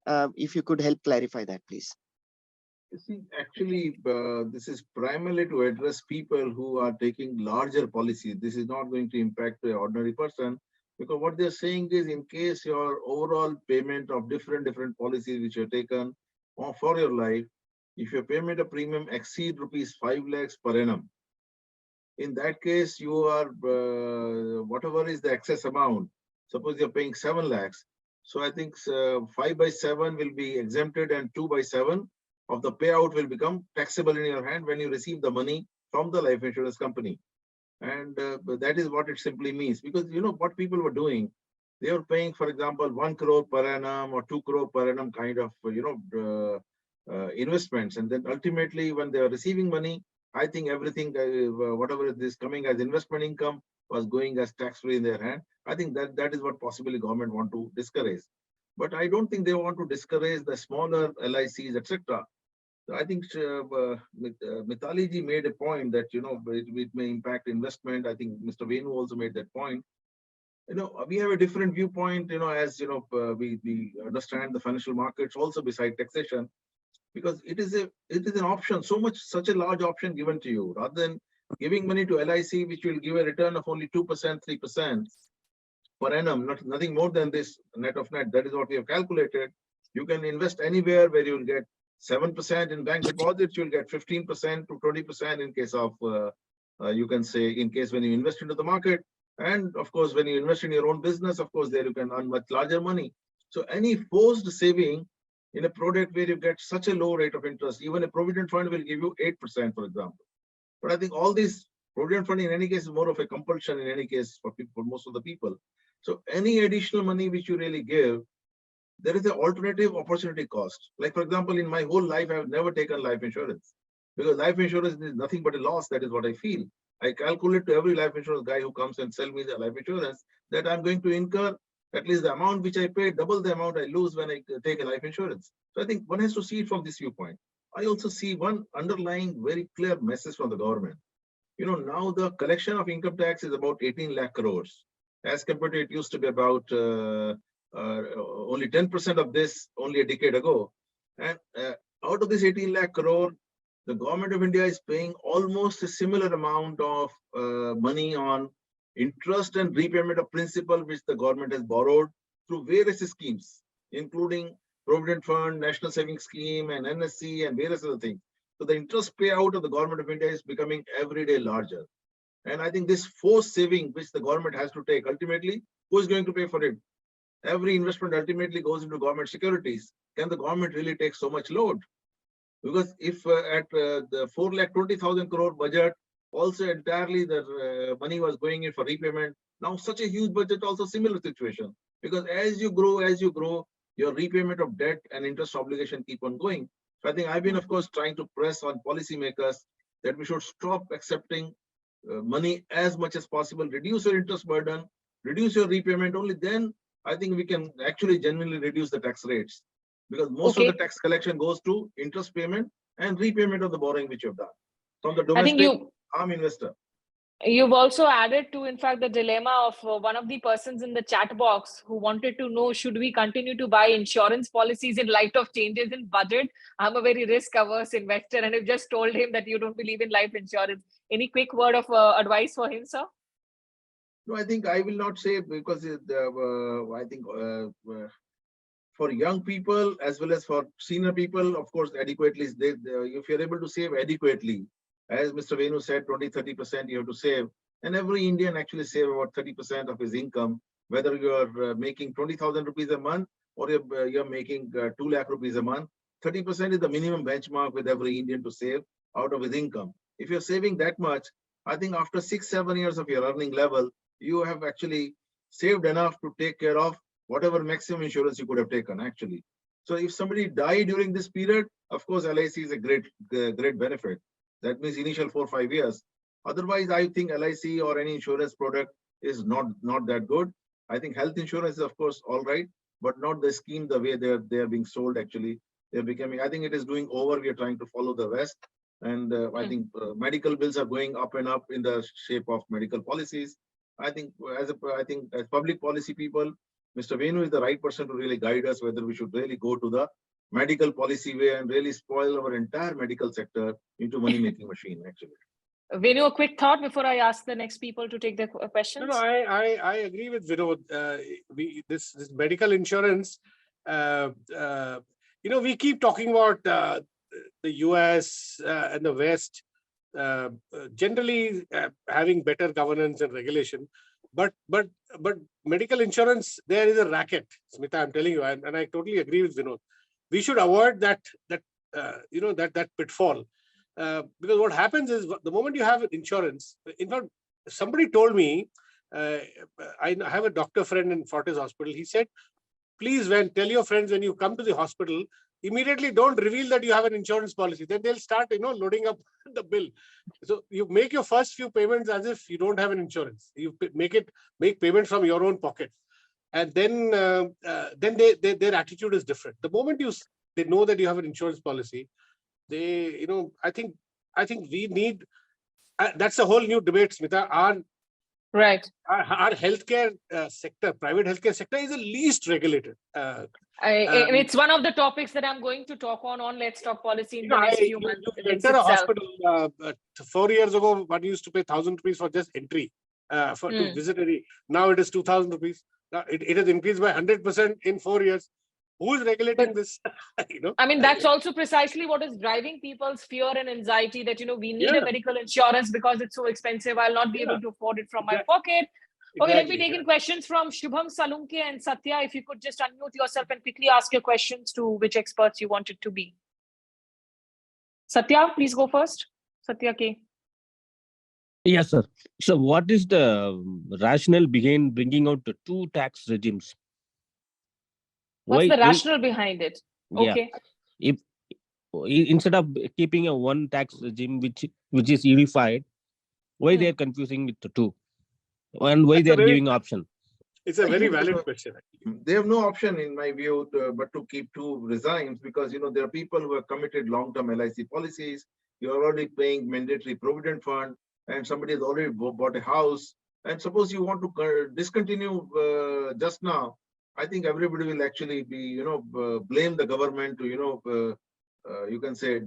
If you could help clarify that, please. You see, actually, this is primarily to address people who are taking larger policies. This is not going to impact the ordinary person, because what they're saying is, in case your overall payment of different policies which are taken for your life, if your payment of premium exceed rupees 5 lakhs per annum, in that case, you are, whatever is the excess amount, suppose you're paying 7 lakhs. So I think 5 by 7 will be exempted, and 2 by 7 of the payout will become taxable in your hand when you receive the money from the life insurance company. And that is what it simply means, because what people were doing, they were paying, for example, 1 crore per annum or 2 crore per annum kind of investments, and then ultimately when they are receiving money, I think everything whatever is coming as investment income was going as tax-free in their hand. I think that is what possibly government want to discourage, but I don't think they want to discourage the smaller LICs, etc. I think Mitali ji made a point that it may impact investment. I think Mr. Venu also made that point. We have a different viewpoint. As we understand the financial markets also beside taxation, because it is an option, such a large option given to you, rather than giving money to LIC, which will give a return of only 2%, 3% per annum, nothing more than this net of net. That is what we have calculated. You can invest anywhere where you will get 7% in bank deposits, you'll get 15% to 20% in case of, you can say, in case when you invest into the market. And of course, when you invest in your own business, of course, there you can earn much larger money. So any forced saving in a product where you get such a low rate of interest, even a provident fund will give you 8%, for example. But I think all these provident fund in any case is more of a compulsion in any case for people, for most of the people. So any additional money which you really give, there is an alternative opportunity cost. Like, for example, in my whole life, I have never taken life insurance, because life insurance is nothing but a loss. That is what I feel. I calculate to every life insurance guy who comes and sell me the life insurance that I'm going to incur at least the amount which I pay, double the amount I lose when I take a life insurance. So I think one has to see it from this viewpoint. I also see one underlying very clear message from the government. Now the collection of income tax is about 18 lakh crores. As compared to it used to be about only 10% of this only a decade ago. And out of this 18 lakh crore, the government of India is paying almost a similar amount of money on interest and repayment of principal, which the government has borrowed through various schemes, including Provident Fund, National Savings Scheme, and NSC, and various other things. So the interest payout of the government of India is becoming every day larger. And I think this forced saving, which the government has to take, ultimately, who is going to pay for it? Every investment ultimately goes into government securities. Can the government really take so much load? Because if at the 4,20,000 crore budget, also entirely the money was going in for repayment. Now such a huge budget, also similar situation. Because as you grow, your repayment of debt and interest obligation keep on going. So I think I've been, of course, trying to press on policymakers that we should stop accepting money as much as possible, reduce your interest burden, reduce your repayment. Only then I think we can actually genuinely reduce the tax rates, because most of the tax collection goes to interest payment and repayment of the borrowing which you have done from the domestic arm investor. You've also added to, in fact, the dilemma of one of the persons in the chat box who wanted to know, should we continue to buy insurance policies in light of changes in budget? I'm a very risk-averse investor, and I've just told him that you don't believe in life insurance. Any quick word of advice for him, sir? No, I think I will not say, because I think for young people as well as for senior people, of course, adequately, if you're able to save adequately, as Mr. Venu said, 20-30% you have to save, and every Indian actually save about 30% of his income, whether you're making 20,000 rupees a month or you're making 2 lakh rupees a month. 30% is the minimum benchmark with every Indian to save out of his income. If you're saving that much, I think after 6-7 years of your earning level, you have actually saved enough to take care of whatever maximum insurance you could have taken, actually. So if somebody died during this period, of course, LIC is a great benefit. That means initial 4-5 years. Otherwise, I think LIC or any insurance product is not that good. I think health insurance is, of course, all right, but not the scheme the way they are being sold. Actually, they're becoming. I think it is doing over. We are trying to follow the West, and I think medical bills are going up and up in the shape of medical policies. I think as public policy people, Mr. Venu is the right person to really guide us whether we should really go to the medical policy way and really spoil our entire medical sector into money-making machine, actually. Venu, a quick thought before I ask the next people to take their questions. No, I agree with Vinod. This medical insurance, we keep talking about the US and the West generally having better governance and regulation, but medical insurance, there is a racket, Smita, I'm telling you, and I totally agree with Vinod. We should avoid that pitfall, because what happens is the moment you have insurance. In fact, somebody told me, I have a doctor friend in Fortis Hospital. He said, please, tell your friends when you come to the hospital, immediately don't reveal that you have an insurance policy. Then they'll start, loading up the bill. So you make your first few payments as if you don't have an insurance. You make payments from your own pocket, and then their attitude is different. The moment they know that you have an insurance policy, I think we need. That's a whole new debate, Smita. Our healthcare sector, private healthcare sector, is the least regulated. And it's one of the topics that I'm going to talk on Let's Talk Policy in the next few months. You enter a hospital 4 years ago, one used to pay 1,000 rupees for just entry to visit. Now it is 2,000 rupees. Now it has increased by 100% in 4 years. Who is regulating this? I mean, that's also precisely what is driving people's fear and anxiety that, we need a medical insurance because it's so expensive. I'll not be able to afford it from my pocket. Okay, let me take in questions from Shubham Salunke and Satya. If you could just unmute yourself and quickly ask your questions to which experts you want it to be. Satya, please go first. Satya K. Yes, sir. So what is the rationale behind bringing out the 2 tax regimes? What's the rationale behind it? Okay. If instead of keeping a one tax regime which is unified, why they are confusing with the 2? And why they are giving option? It's a very valid question. They have no option, in my view, but to keep 2 regimes, because there are people who have committed long-term LIC policies. You're already paying mandatory provident fund, and somebody has already bought a house. And suppose you want to discontinue just now, I think everybody will actually be, blame the government to, you can say,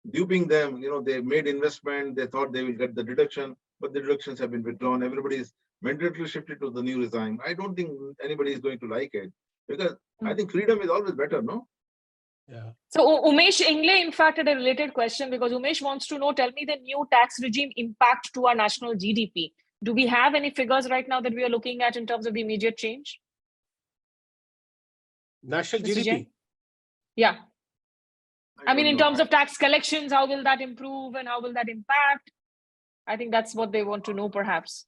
duping them. They made investment, they thought they will get the deduction, but the deductions have been withdrawn. Everybody is mandatorily shifted to the new regime. I don't think anybody is going to like it, because I think freedom is always better, no? Yeah. So Umesh Ingle, in fact, had a related question, because Umesh wants to know, tell me the new tax regime impact to our national GDP. Do we have any figures right now that we are looking at in terms of the immediate change? National Mr. GDP? Jain? Yeah. I mean, in terms of tax collections, how will that improve and how will that impact? I think that's what they want to know, perhaps.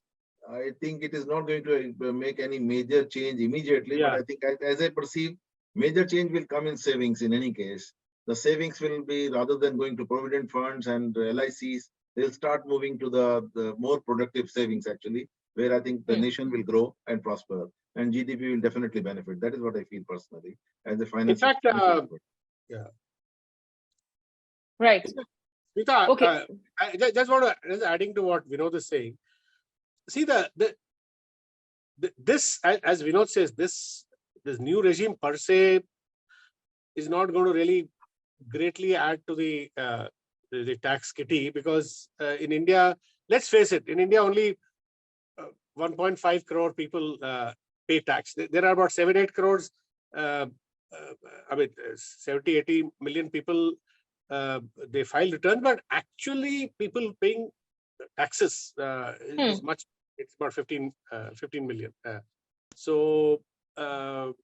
I think it is not going to make any major change immediately, but I think as I perceive, major change will come in savings in any case. The savings will be, rather than going to provident funds and LICs, they'll start moving to the more productive savings actually, where I think the nation will grow and prosper and GDP will definitely benefit. That is what I feel personally as a finance. In fact, yeah. Right. Smita, Okay. I just want to, just adding to what Vinod is saying. See, this, as Vinod says, this new regime per se is not going to really greatly add to the tax kitty, because in India, let's face it, in India only 1.5 crore people pay tax. There are about 7-8 crores. I mean, 70-80 million people they file returns, but actually people paying taxes is much. It's about 15 million. So the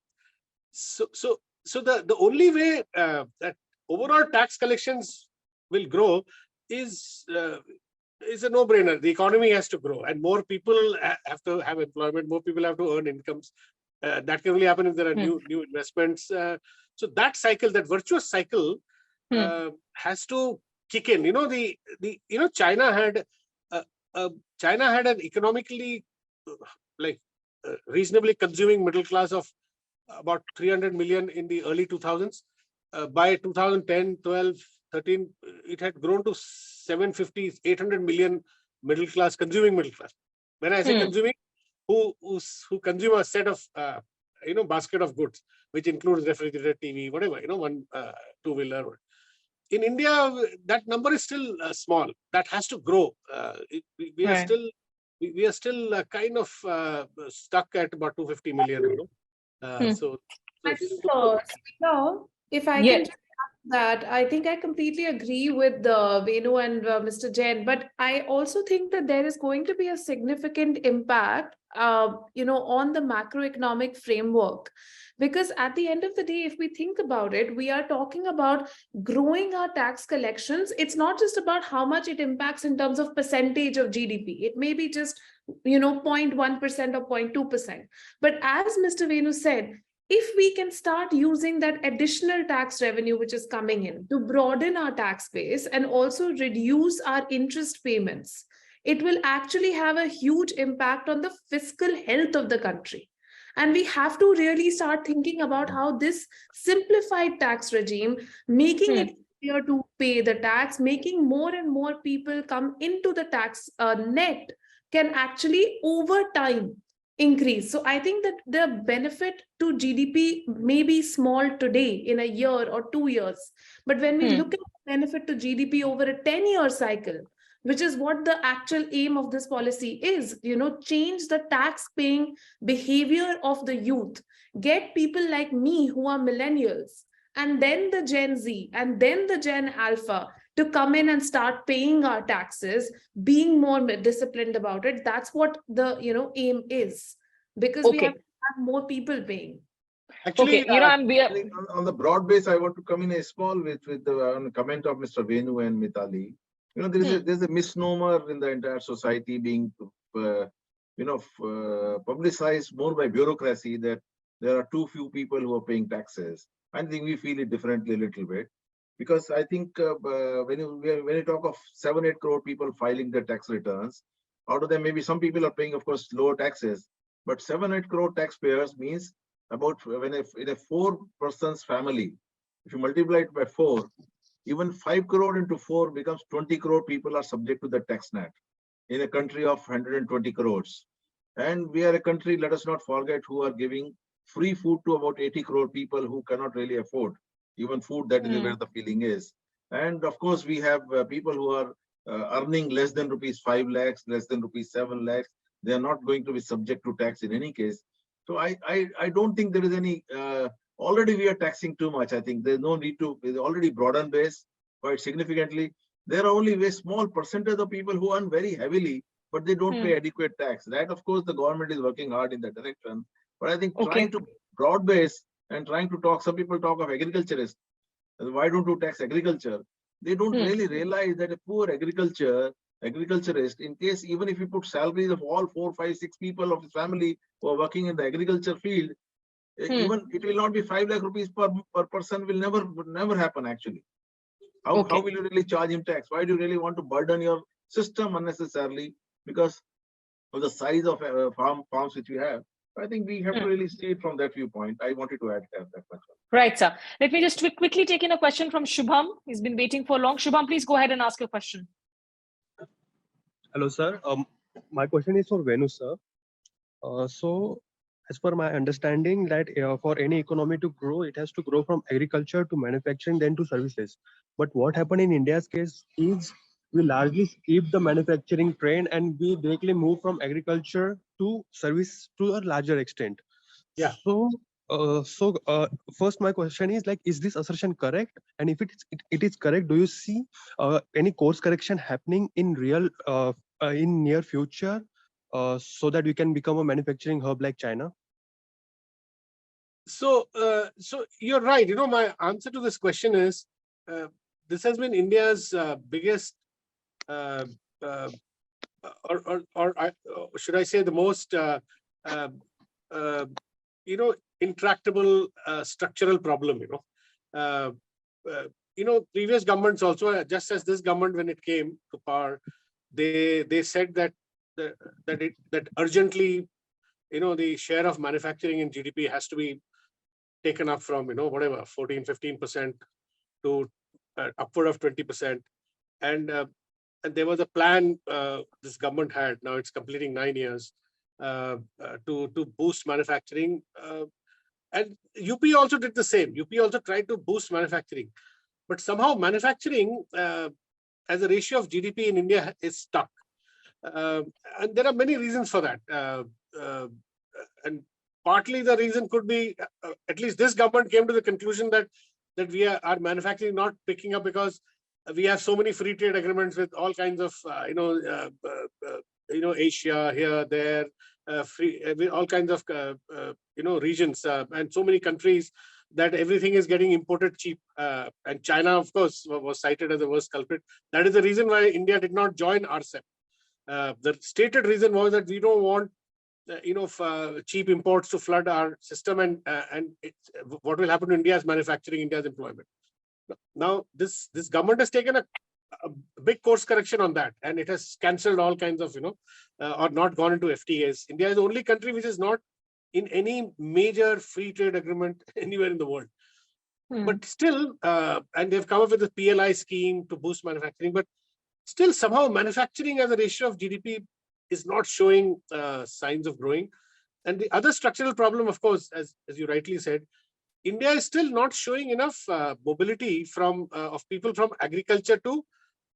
only way that overall tax collections will grow is a no-brainer. The economy has to grow, and more people have to have employment. More people have to earn incomes. That can only happen if there are new investments. So that cycle, that virtuous cycle, has to kick in. China had an economically reasonably consuming middle class of about 300 million in the early 2000s. By 2010, 12, 13, it had grown to 750, 800 million consuming middle class. When I say consuming, who consume a set of basket of goods, which includes refrigerator, TV, whatever, one two-wheeler. In India, that number is still small. That has to grow. We are still kind of stuck at about 250 million. So I think, if I can just add that, I think I completely agree with Venu and Mr. Jain, but I also think that there is going to be a significant impact, on the macroeconomic framework. Because at the end of the day, if we think about it, we are talking about growing our tax collections. It's not just about how much it impacts in terms of percentage of GDP. It may be just 0.1% or 0.2%. But as Mr. Venu said, if we can start using that additional tax revenue which is coming in to broaden our tax base and also reduce our interest payments, it will actually have a huge impact on the fiscal health of the country. And we have to really start thinking about how this simplified tax regime, making it easier to pay the tax, making more and more people come into the tax net, can actually over time increase. So I think that the benefit to GDP may be small today in a year or 2 years, but when we look at the benefit to GDP over a 10-year cycle, which is what the actual aim of this policy is, change the tax paying behavior of the youth, get people like me who are millennials, and then the Gen Z, and then the Gen Alpha to come in and start paying our taxes, being more disciplined about it. That's what the aim is, because we have to have more people paying. Actually, on the broad base, I want to come in a small with the comment of Mr. Venu and Mitali. There's a misnomer in the entire society being publicized more by bureaucracy that there are too few people who are paying taxes. I think we feel it differently a little bit, because I think when you talk of 7-8 crore people filing their tax returns, out of them maybe some people are paying, of course, lower taxes, but 7-8 crore taxpayers means about, in a 4-person's family, if you multiply it by 4, even 5 crore into 4 becomes 20 crore people are subject to the tax net in a country of 120 crores. And we are a country, let us not forget, who are giving free food to about 80 crore people who cannot really afford even food. That is where the feeling is. And of course, we have people who are earning less than rupees 5 lakhs, less than rupees 7 lakhs. They are not going to be subject to tax in any case. So I don't think there is any, already we are taxing too much. I think there's no need to, it's already broadened base quite significantly. There are only a small percentage of people who earn very heavily, but they don't pay adequate tax. That, of course, the government is working hard in that direction. But I think trying to broad base and trying to talk, some people talk of agriculturists. Why don't you tax agriculture? They don't really realize that a poor agriculture agriculturist, in case even if you put salaries of all 4, 5, 6 people of his family who are working in the agriculture field, even it will not be 5 lakh rupees per person, will never happen actually. How will you really charge him tax? Why do you really want to burden your system unnecessarily because of the size of farms which we have? I think we have to really see it from that viewpoint. I wanted to add that much. Right, sir. Let me just quickly take in a question from Shubham. He's been waiting for long. Shubham, please go ahead and ask your question. Hello, sir. My question is for Venu, sir. So, as per my understanding, that for any economy to grow, it has to grow from agriculture to manufacturing, then to services. But what happened in India's case is we largely skip the manufacturing train and we directly move from agriculture to service to a larger extent. Yeah. So, first my question is like, is this assertion correct? And if it is correct, do you see any course correction happening in in near future so that we can become a manufacturing hub like China? So you're right. My answer to this question is this has been India's biggest, or should I say, the most intractable structural problem. Previous governments also, just as this government when it came to power, they said that urgently, the share of manufacturing in GDP has to be taken up from 14-15% to upward of 20%, and there was a plan this government had. Now it's completing 9 years to boost manufacturing, and UP also did the same. UP also tried to boost manufacturing, but somehow manufacturing as a ratio of GDP in India is stuck, and there are many reasons for that. And partly the reason could be, at least this government came to the conclusion that our manufacturing not picking up because we have so many free trade agreements with all kinds of Asia, here, there, with all kinds of regions and so many countries, that everything is getting imported cheap. And China, of course, was cited as the worst culprit. That is the reason why India did not join RCEP. The stated reason was that we don't want cheap imports to flood our system, and what will happen to India's manufacturing, India's employment. Now, this government has taken a big course correction on that, and it has cancelled all kinds of, or not gone into FTAs. India is the only country which is not in any major free trade agreement anywhere in the world. But still, and they've come up with a PLI scheme to boost manufacturing, but still somehow manufacturing as a ratio of GDP is not showing signs of growing. And the other structural problem, of course, as you rightly said, India is still not showing enough mobility of people from agriculture to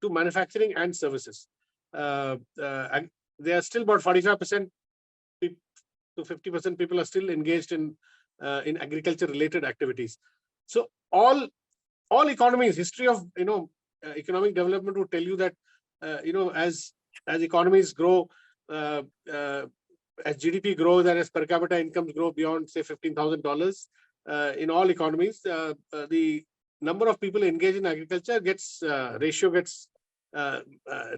manufacturing and services. And there are still about 45% to 50% people are still engaged in agriculture related activities. So all economies, history of economic development would tell you that as economies grow, as GDP grows and as per capita incomes grow beyond, say, $15,000 in all economies, the number of people engaged in agriculture ratio gets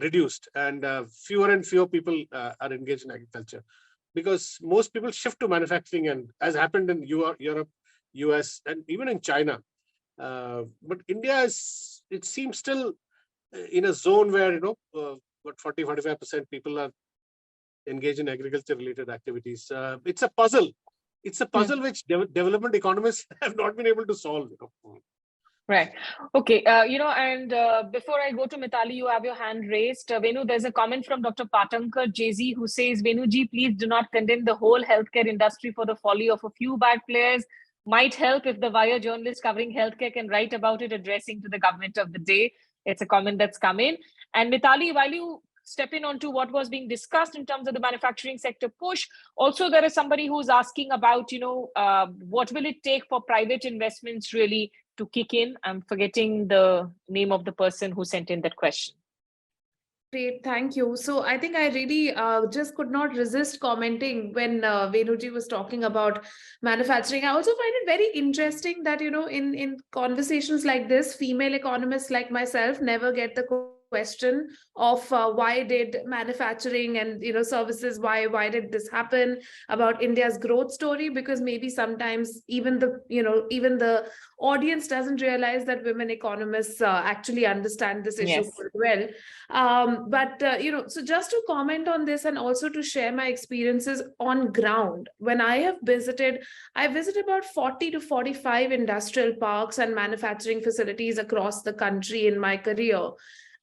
reduced, and fewer and fewer people are engaged in agriculture, because most people shift to manufacturing, and as happened in Europe, US, and even in China. But India it seems still in a zone where 40-45% people are engaged in agriculture related activities. It's a puzzle. It's a puzzle which development economists have not been able to solve. Right. Okay. And before I go to Mitali, you have your hand raised. Venu, there's a comment from Dr. Patankar JZ who says, Venuji, please do not condemn the whole healthcare industry for the folly of a few bad players. Might help if the wire journalist covering healthcare can write about it, addressing to the government of the day. It's a comment that's come in. And Mitali, while you step in onto what was being discussed in terms of the manufacturing sector push, also there is somebody who's asking about, what will it take for private investments really to kick in? I'm forgetting the name of the person who sent in that question. Great, thank you. So I think I really just could not resist commenting when Venuji was talking about manufacturing. I also find it very interesting that, in conversations like this, female economists like myself never get the question of why did manufacturing and services, why did this happen, about India's growth story, because maybe sometimes even the audience doesn't realize that women economists actually understand this issue quite well. So just to comment on this and also to share my experiences on ground, when I visited about 40 to 45 industrial parks and manufacturing facilities across the country in my career.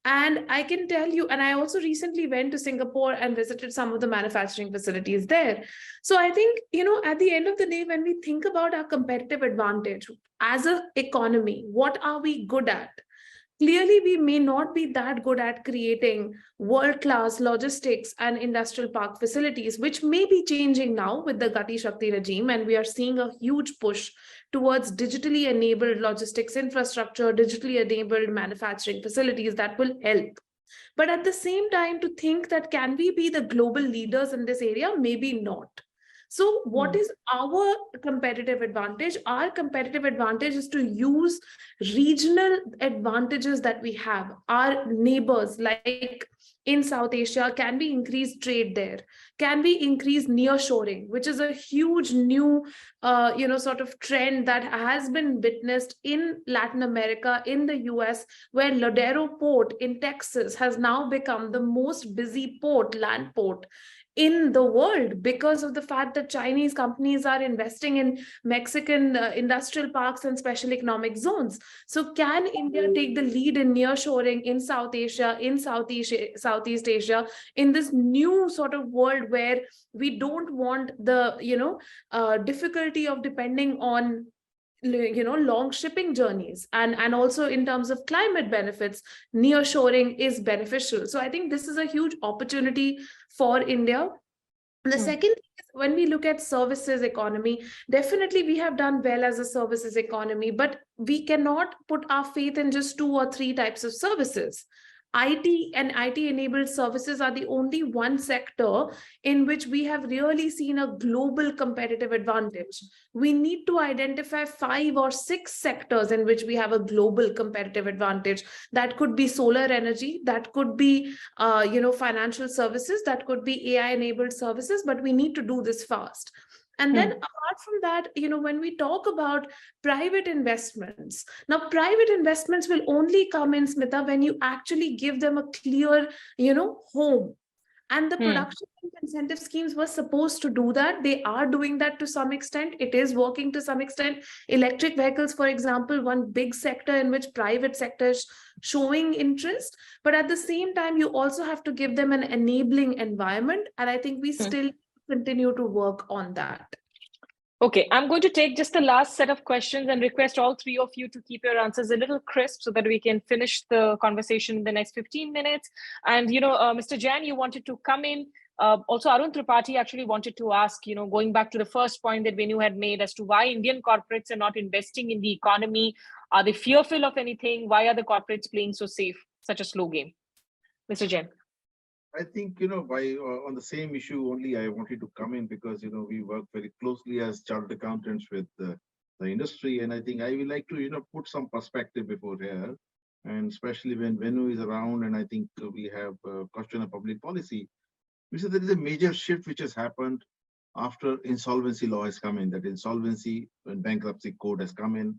And I can tell you, and I also recently went to Singapore and visited some of the manufacturing facilities there. So I think, at the end of the day, when we think about our competitive advantage as an economy, what are we good at? Clearly, we may not be that good at creating world-class logistics and industrial park facilities, which may be changing now with the Gati Shakti regime. And we are seeing a huge push towards digitally enabled logistics infrastructure, digitally enabled manufacturing facilities that will help. But at the same time, to think that can we be the global leaders in this area? Maybe not. So what is our competitive advantage? Our competitive advantage is to use regional advantages that we have. Our neighbors, like in South Asia, can we increase trade there? Can we increase nearshoring, which is a huge new, sort of trend that has been witnessed in Latin America, in the US, where Ladero Port in Texas has now become the most busy port, land port in the world, because of the fact that Chinese companies are investing in Mexican industrial parks and special economic zones. So can India take the lead in nearshoring in South Asia, in Southeast Asia, in this new sort of world where we don't want the, difficulty of depending on long shipping journeys, and also in terms of climate benefits, nearshoring is beneficial. So I think this is a huge opportunity for India. The second is, when we look at services economy, definitely we have done well as a services economy, but we cannot put our faith in just 2 or 3 types of services. IT and IT-enabled services are the only one sector in which we have really seen a global competitive advantage. We need to identify 5 or 6 sectors in which we have a global competitive advantage. That could be solar energy, that could be financial services, that could be AI-enabled services, but we need to do this fast. And then apart from that, when we talk about private investments, now private investments will only come in, Smita, when you actually give them a clear, home. And the production incentive schemes were supposed to do that. They are doing that to some extent. It is working to some extent. Electric vehicles, for example, one big sector in which private sector is showing interest. But at the same time, you also have to give them an enabling environment. And I think we still continue to work on that. Okay, I'm going to take just the last set of questions and request all 3 of you to keep your answers a little crisp so that we can finish the conversation in the next 15 minutes. And, Mr. Jain, you wanted to come in. Also, Arun Tripathi actually wanted to ask, going back to the first point that Venu had made as to why Indian corporates are not investing in the economy. Are they fearful of anything? Why are the corporates playing so safe, such a slow game? Mr. Jain. I think, on the same issue only, I wanted to come in because, we work very closely as chartered accountants with the industry. And I think I would like to, put some perspective before here. And especially when Venu is around, and I think we have a question of public policy. We said there is a major shift which has happened after insolvency law has come in, that insolvency and bankruptcy code has come in.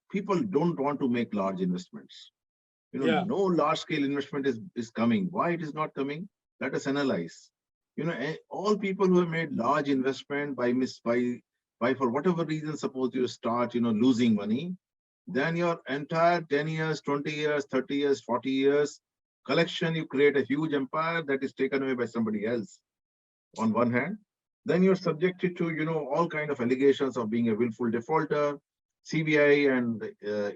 People don't want to make large investments. No large-scale investment is coming. Why it is not coming? Let us analyze. All people who have made large investment by for whatever reason, suppose you start, losing money, then your entire 10 years, 20 years, 30 years, 40 years collection, you create a huge empire that is taken away by somebody else. On one hand, then you're subjected to, all kind of allegations of being a willful defaulter. CBI and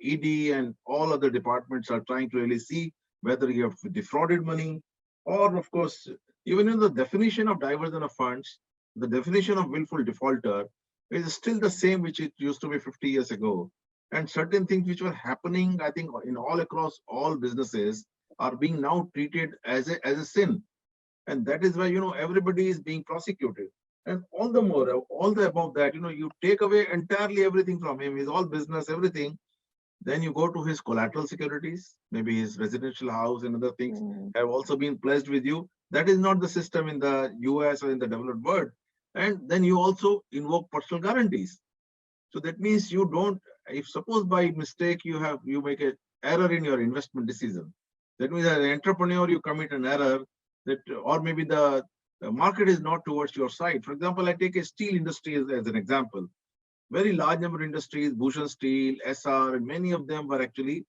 ED and all other departments are trying to really see whether you have defrauded money, or of course, even in the definition of diversion of funds, the definition of willful defaulter is still the same which it used to be 50 years ago. And certain things which were happening, I think, in all across all businesses are being now treated as a sin. And that is why, everybody is being prosecuted. And all the more, all the above that, you take away entirely everything from him, his all business, everything. Then you go to his collateral securities, maybe his residential house and other things have also been pledged with you. That is not the system in the US or in the developed world. And then you also invoke personal guarantees. So that means you don't, if suppose by mistake you make an error in your investment decision, that means as an entrepreneur you commit an error that, or maybe the market is not towards your side. For example, I take a steel industry as an example. Very large number of industries, Bhushan Steel, SR, and many of them were actually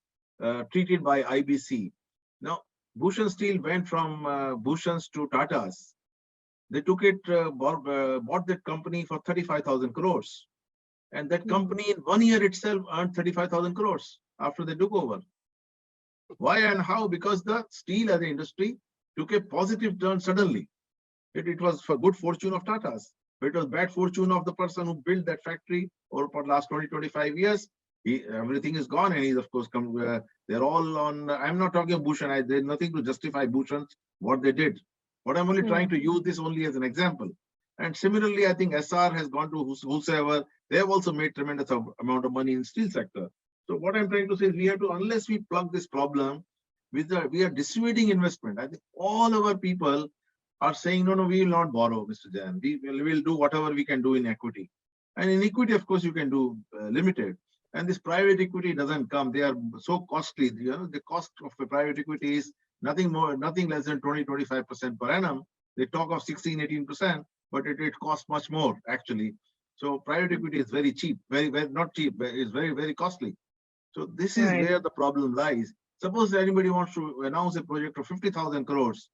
treated by IBC. Now, Bhushan Steel went from Bhushan's to Tata's. They took it, bought that company for 35,000 crores. And that company in 1 year itself earned 35,000 crores after they took over. Why and how? Because the steel as an industry took a positive turn suddenly. It was for good fortune of Tata's, but it was bad fortune of the person who built that factory over for the last 20, 25 years. Everything is gone, and he's of course come. They're all on. I'm not talking of Bhushan. There's nothing to justify Bhushan's what they did. But I'm only trying to use this only as an example. And similarly, I think SR has gone to whosoever. They have also made tremendous amount of money in steel sector. So what I'm trying to say is we have to, unless we plug this problem with we are dissuading investment. I think all our people are saying, no, we will not borrow, Mr. Jain. We will do whatever we can do in equity. And in equity, of course, you can do limited. And this private equity doesn't come. They are so costly. The cost of the private equity is nothing less than 20-25% per annum. They talk of 16-18%, but it costs much more actually. So private equity is very cheap, very not cheap, but it's very, very costly. So this is where the problem lies. Suppose anybody wants to announce a project of 50,000 crores.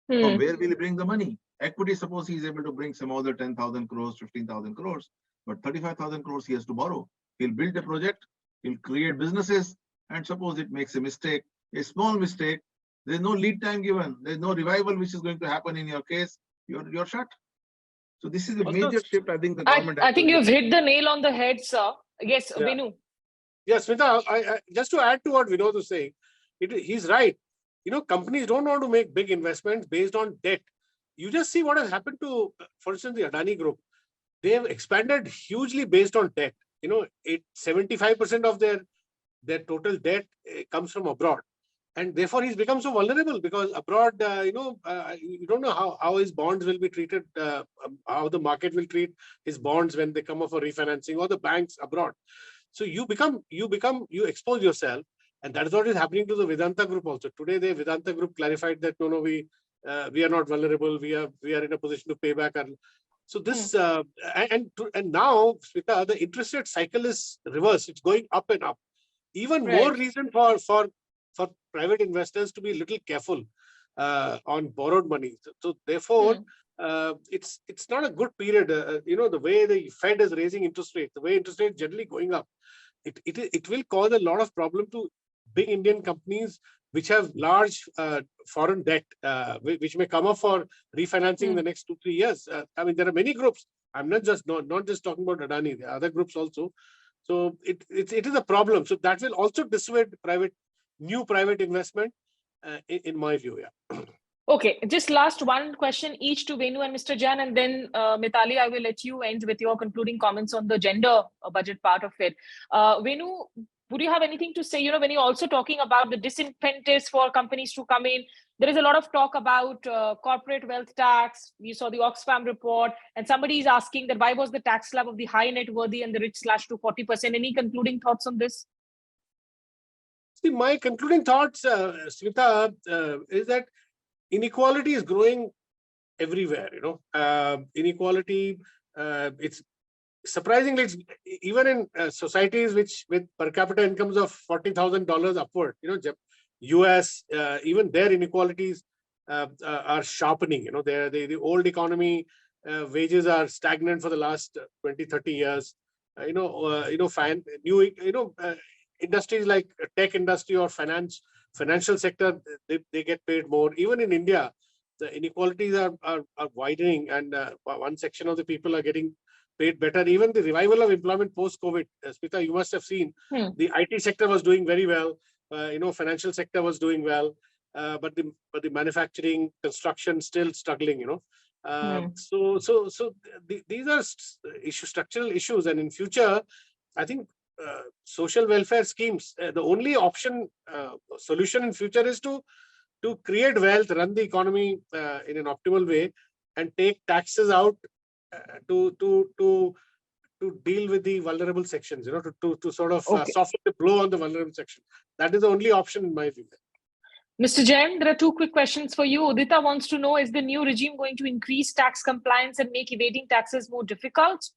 From where will he bring the money? Equity, suppose he is able to bring some other 10,000 crores, 15,000 crores, but 35,000 crores he has to borrow. He'll build a project, he'll create businesses, and suppose it makes a mistake, a small mistake, there's no lead time given, there's no revival which is going to happen in your case, you're shut. So this is a major shift, I think the government. I think you've hit the nail on the head, sir. Yes, yeah. Venu. Yes, Smita, I just to add to what Vinod was saying, he's right. Companies don't want to make big investments based on debt. You just see what has happened to, for instance, the Adani Group. They have expanded hugely based on debt. 75% of their total debt comes from abroad. And therefore, he's become so vulnerable because abroad, you don't know how his bonds will be treated, how the market will treat his bonds when they come up for refinancing, or the banks abroad. So you expose yourself. And that is what is happening to the Vedanta Group also. Today, the Vedanta Group clarified that no, we are not vulnerable. We are in a position to pay back. So this and now, Smita, the interest rate cycle is reversed. It's going up and up. Even more reason for private investors to be a little careful on borrowed money. So therefore, it's not a good period. The way the Fed is raising interest rates, the way interest rates generally going up, it will cause a lot of problem to big Indian companies which have large foreign debt, which may come up for refinancing in the next 2-3 years. I mean, there are many groups. I'm not just talking about Adani. There are other groups also. So it is a problem. So that will also dissuade new private investment, in my view. Yeah. Okay, just last one question each to Venu and Mr. Jain, and then Mitali, I will let you end with your concluding comments on the gender budget part of it. Venu, would you have anything to say? When you're also talking about the disincentives for companies to come in, there is a lot of talk about corporate wealth tax. We saw the Oxfam report, and somebody is asking that why was the tax slab of the high net worthy and the rich slashed to 40%? Any concluding thoughts on this? See, my concluding thoughts, Smita, is that inequality is growing everywhere. Inequality, it's surprisingly, it's even in societies with per capita incomes of $40,000 upward. US, even their inequalities are sharpening. The old economy wages are stagnant for the last 20-30 years. Industries like tech industry or financial sector, they get paid more. Even in India, the inequalities are widening, and one section of the people are getting paid better. Even the revival of employment post-COVID, Smita, you must have seen the IT sector was doing very well. Financial sector was doing well, but the manufacturing, construction still struggling. So these are structural issues, and in future, I think social welfare schemes. The only option, solution in future is to create wealth, run the economy in an optimal way, and take taxes out to deal with the vulnerable sections. To sort of soften the blow on the vulnerable section. That is the only option in my view. Mr. Jain, there are two quick questions for you. Udita wants to know, is the new regime going to increase tax compliance and make evading taxes more difficult?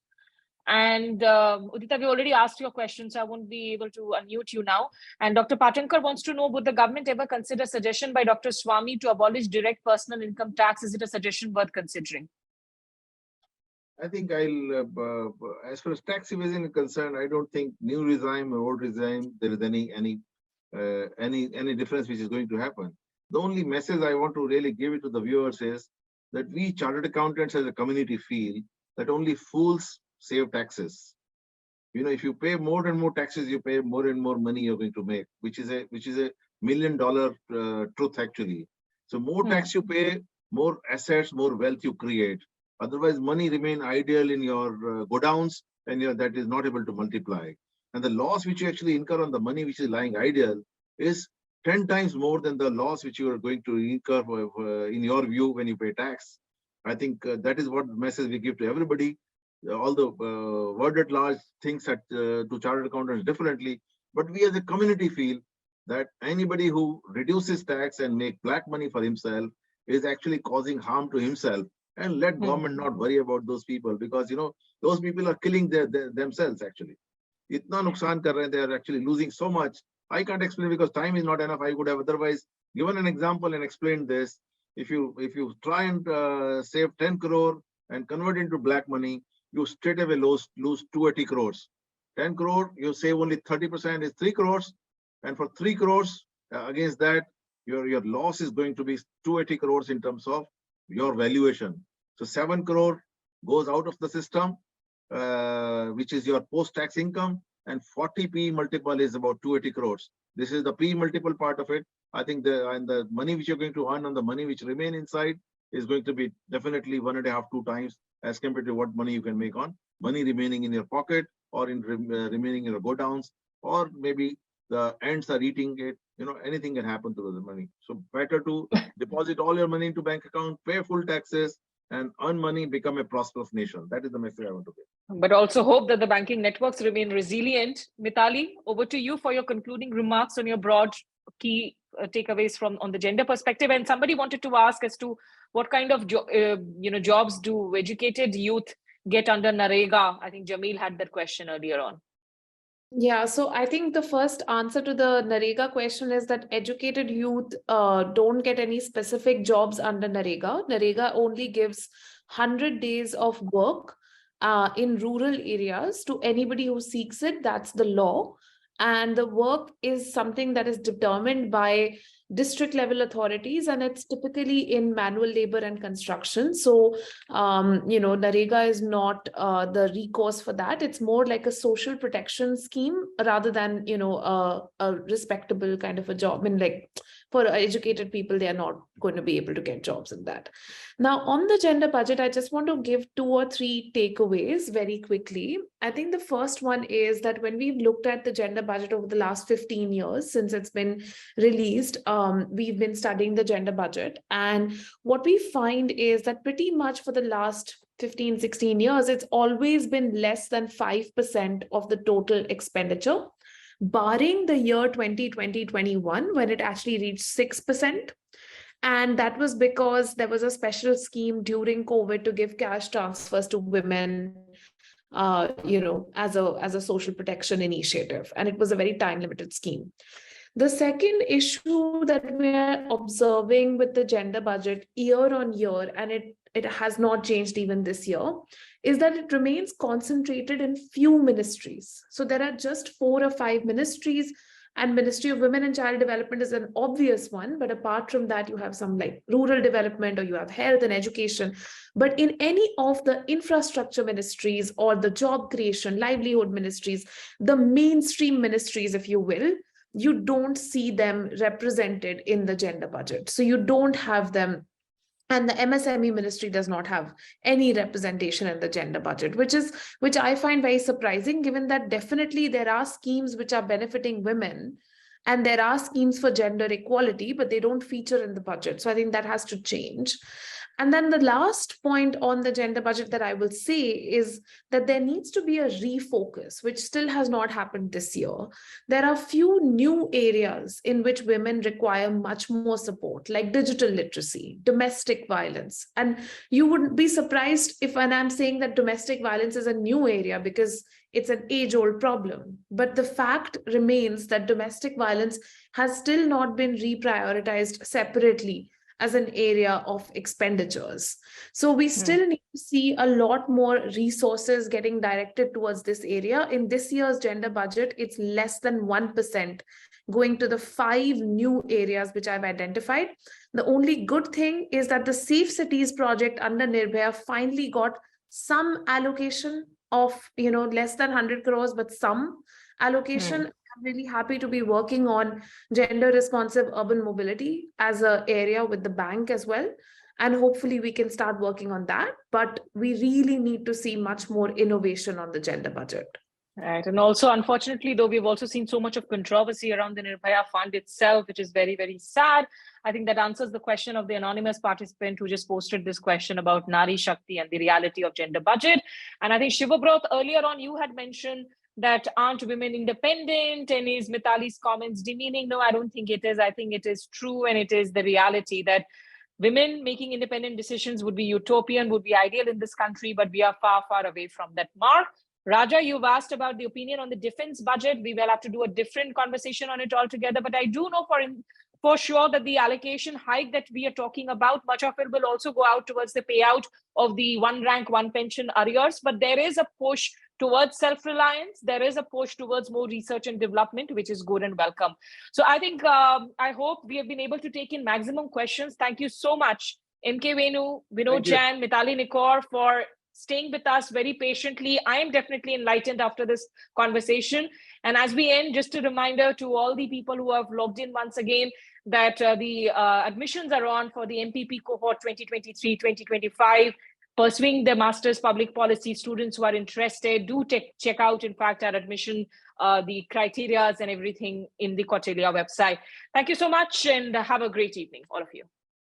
And Udita, we already asked your question, so I won't be able to unmute you now. And Dr. Patankar wants to know, would the government ever consider suggestion by Dr. Swamy to abolish direct personal income tax? Is it a suggestion worth considering? I think as far as tax evasion is concerned, I don't think new regime or old regime, there is any difference which is going to happen. The only message I want to really give it to the viewers is that we chartered accountants as a community feel that only fools save taxes. If you pay more and more taxes, you pay more and more money you're going to make, which is a $1 million truth actually. So more tax you pay, more assets, more wealth you create. Otherwise, money remain idle in your godowns, and that is not able to multiply. And the loss which you actually incur on the money which is lying idle is 10 times more than the loss which you are going to incur in your view when you pay tax. I think that is what message we give to everybody. All the word at large thinks that to chartered accountants differently, but we as a community feel that anybody who reduces tax and make black money for himself is actually causing harm to himself, and let government not worry about those people, because those people are killing themselves actually. Itna nuksan kar rahe hain, they are actually losing so much. I can't explain because time is not enough. I would have otherwise given an example and explained this. If you try and save 10 crore and convert into black money, you straight away lose 280 crores. 10 crore, you save only 30% is 3 crores. And for 3 crores, against that, your loss is going to be 280 crores in terms of your valuation. So 7 crore goes out of the system, which is your post-tax income, and 40 P multiple is about 280 crores. This is the P multiple part of it. I think the money which you're going to earn on the money which remain inside is going to be definitely 1.5, 2 times as compared to what money you can make on money remaining in your pocket or in remaining in your go downs, or maybe the ants are eating it. Anything can happen to the money. So better to deposit all your money into bank account, pay full taxes, and earn money, become a prosperous nation. That is the message I want to give. But also hope that the banking networks remain resilient. Mithali, over to you for your concluding remarks on your broad key takeaways on the gender perspective. And somebody wanted to ask as to what kind of jobs do educated youth get under NREGA? I think Jamil had that question earlier on. Yeah, so I think the first answer to the NREGA question is that educated youth don't get any specific jobs under NREGA. NREGA only gives 100 days of work in rural areas to anybody who seeks it. That's the law. And the work is something that is determined by district level authorities, and it's typically in manual labor and construction. So, NREGA is not the recourse for that. It's more like a social protection scheme rather than, a respectable kind of a job. I mean, like for educated people, they are not going to be able to get jobs in that. Now, on the gender budget, I just want to give 2 or 3 takeaways very quickly. I think the first one is that when we've looked at the gender budget over the last 15 years, since it's been released, we've been studying the gender budget. And what we find is that pretty much for the last 15, 16 years, it's always been less than 5% of the total expenditure, barring the year 2020-21, when it actually reached 6%. And that was because there was a special scheme during COVID to give cash transfers to women, as a social protection initiative. And it was a very time-limited scheme. The second issue that we are observing with the gender budget year on year, and it has not changed even this year, is that it remains concentrated in few ministries. So there are just 4 or 5 ministries, and Ministry of Women and Child Development is an obvious one. But apart from that, you have some like rural development, or you have health and education. But in any of the infrastructure ministries or the job creation, livelihood ministries, the mainstream ministries, if you will, you don't see them represented in the gender budget. So you don't have them And the MSME ministry does not have any representation in the gender budget, which I find very surprising, given that definitely there are schemes which are benefiting women and there are schemes for gender equality, but they don't feature in the budget. So I think that has to change. And then the last point on the gender budget that I will say is that there needs to be a refocus, which still has not happened this year. There are few new areas in which women require much more support, like digital literacy, domestic violence. And you wouldn't be surprised if when I'm saying that domestic violence is a new area, because it's an age-old problem. But the fact remains that domestic violence has still not been reprioritized separately as an area of expenditures. So we still need to see a lot more resources getting directed towards this area. In this year's gender budget, it's less than 1% going to the 5 new areas which I've identified. The only good thing is that the Safe Cities project under Nirbhaya finally got some allocation of, less than 100 crores, but some allocation. I'm really happy to be working on gender responsive urban mobility as an area with the bank as well. And hopefully we can start working on that. But we really need to see much more innovation on the gender budget. Right. And also, unfortunately, though, we've also seen so much of controversy around the Nirbhaya Fund itself, which is very, very sad. I think that answers the question of the anonymous participant who just posted this question about Nari Shakti and the reality of gender budget. And I think Shivabrat, earlier on, you had mentioned that aren't women independent, and is Mitali's comments demeaning? No, I don't think it is. I think it is true, and it is the reality that women making independent decisions would be utopian, would be ideal in this country, but we are far, far away from that mark. Raja, you've asked about the opinion on the defense budget. We will have to do a different conversation on it altogether, but I do know for sure that the allocation hike that we are talking about, much of it will also go out towards the payout of the one rank, one pension arrears. But there is a push towards self-reliance. There is a push towards more research and development, which is good and welcome. So I think, I hope we have been able to take in maximum questions. Thank you so much, MK Venu, Vinod Jain, Mitali Nikor, for staying with us very patiently. I am definitely enlightened after this conversation. And as we end, just a reminder to all the people who have logged in once again that the admissions are on for the MPP cohort 2023-2025. Pursuing the Master's Public Policy, students who are interested, do check out, in fact, our admission, the criterias and everything in the Kautilya website. Thank you so much and have a great evening, all of you.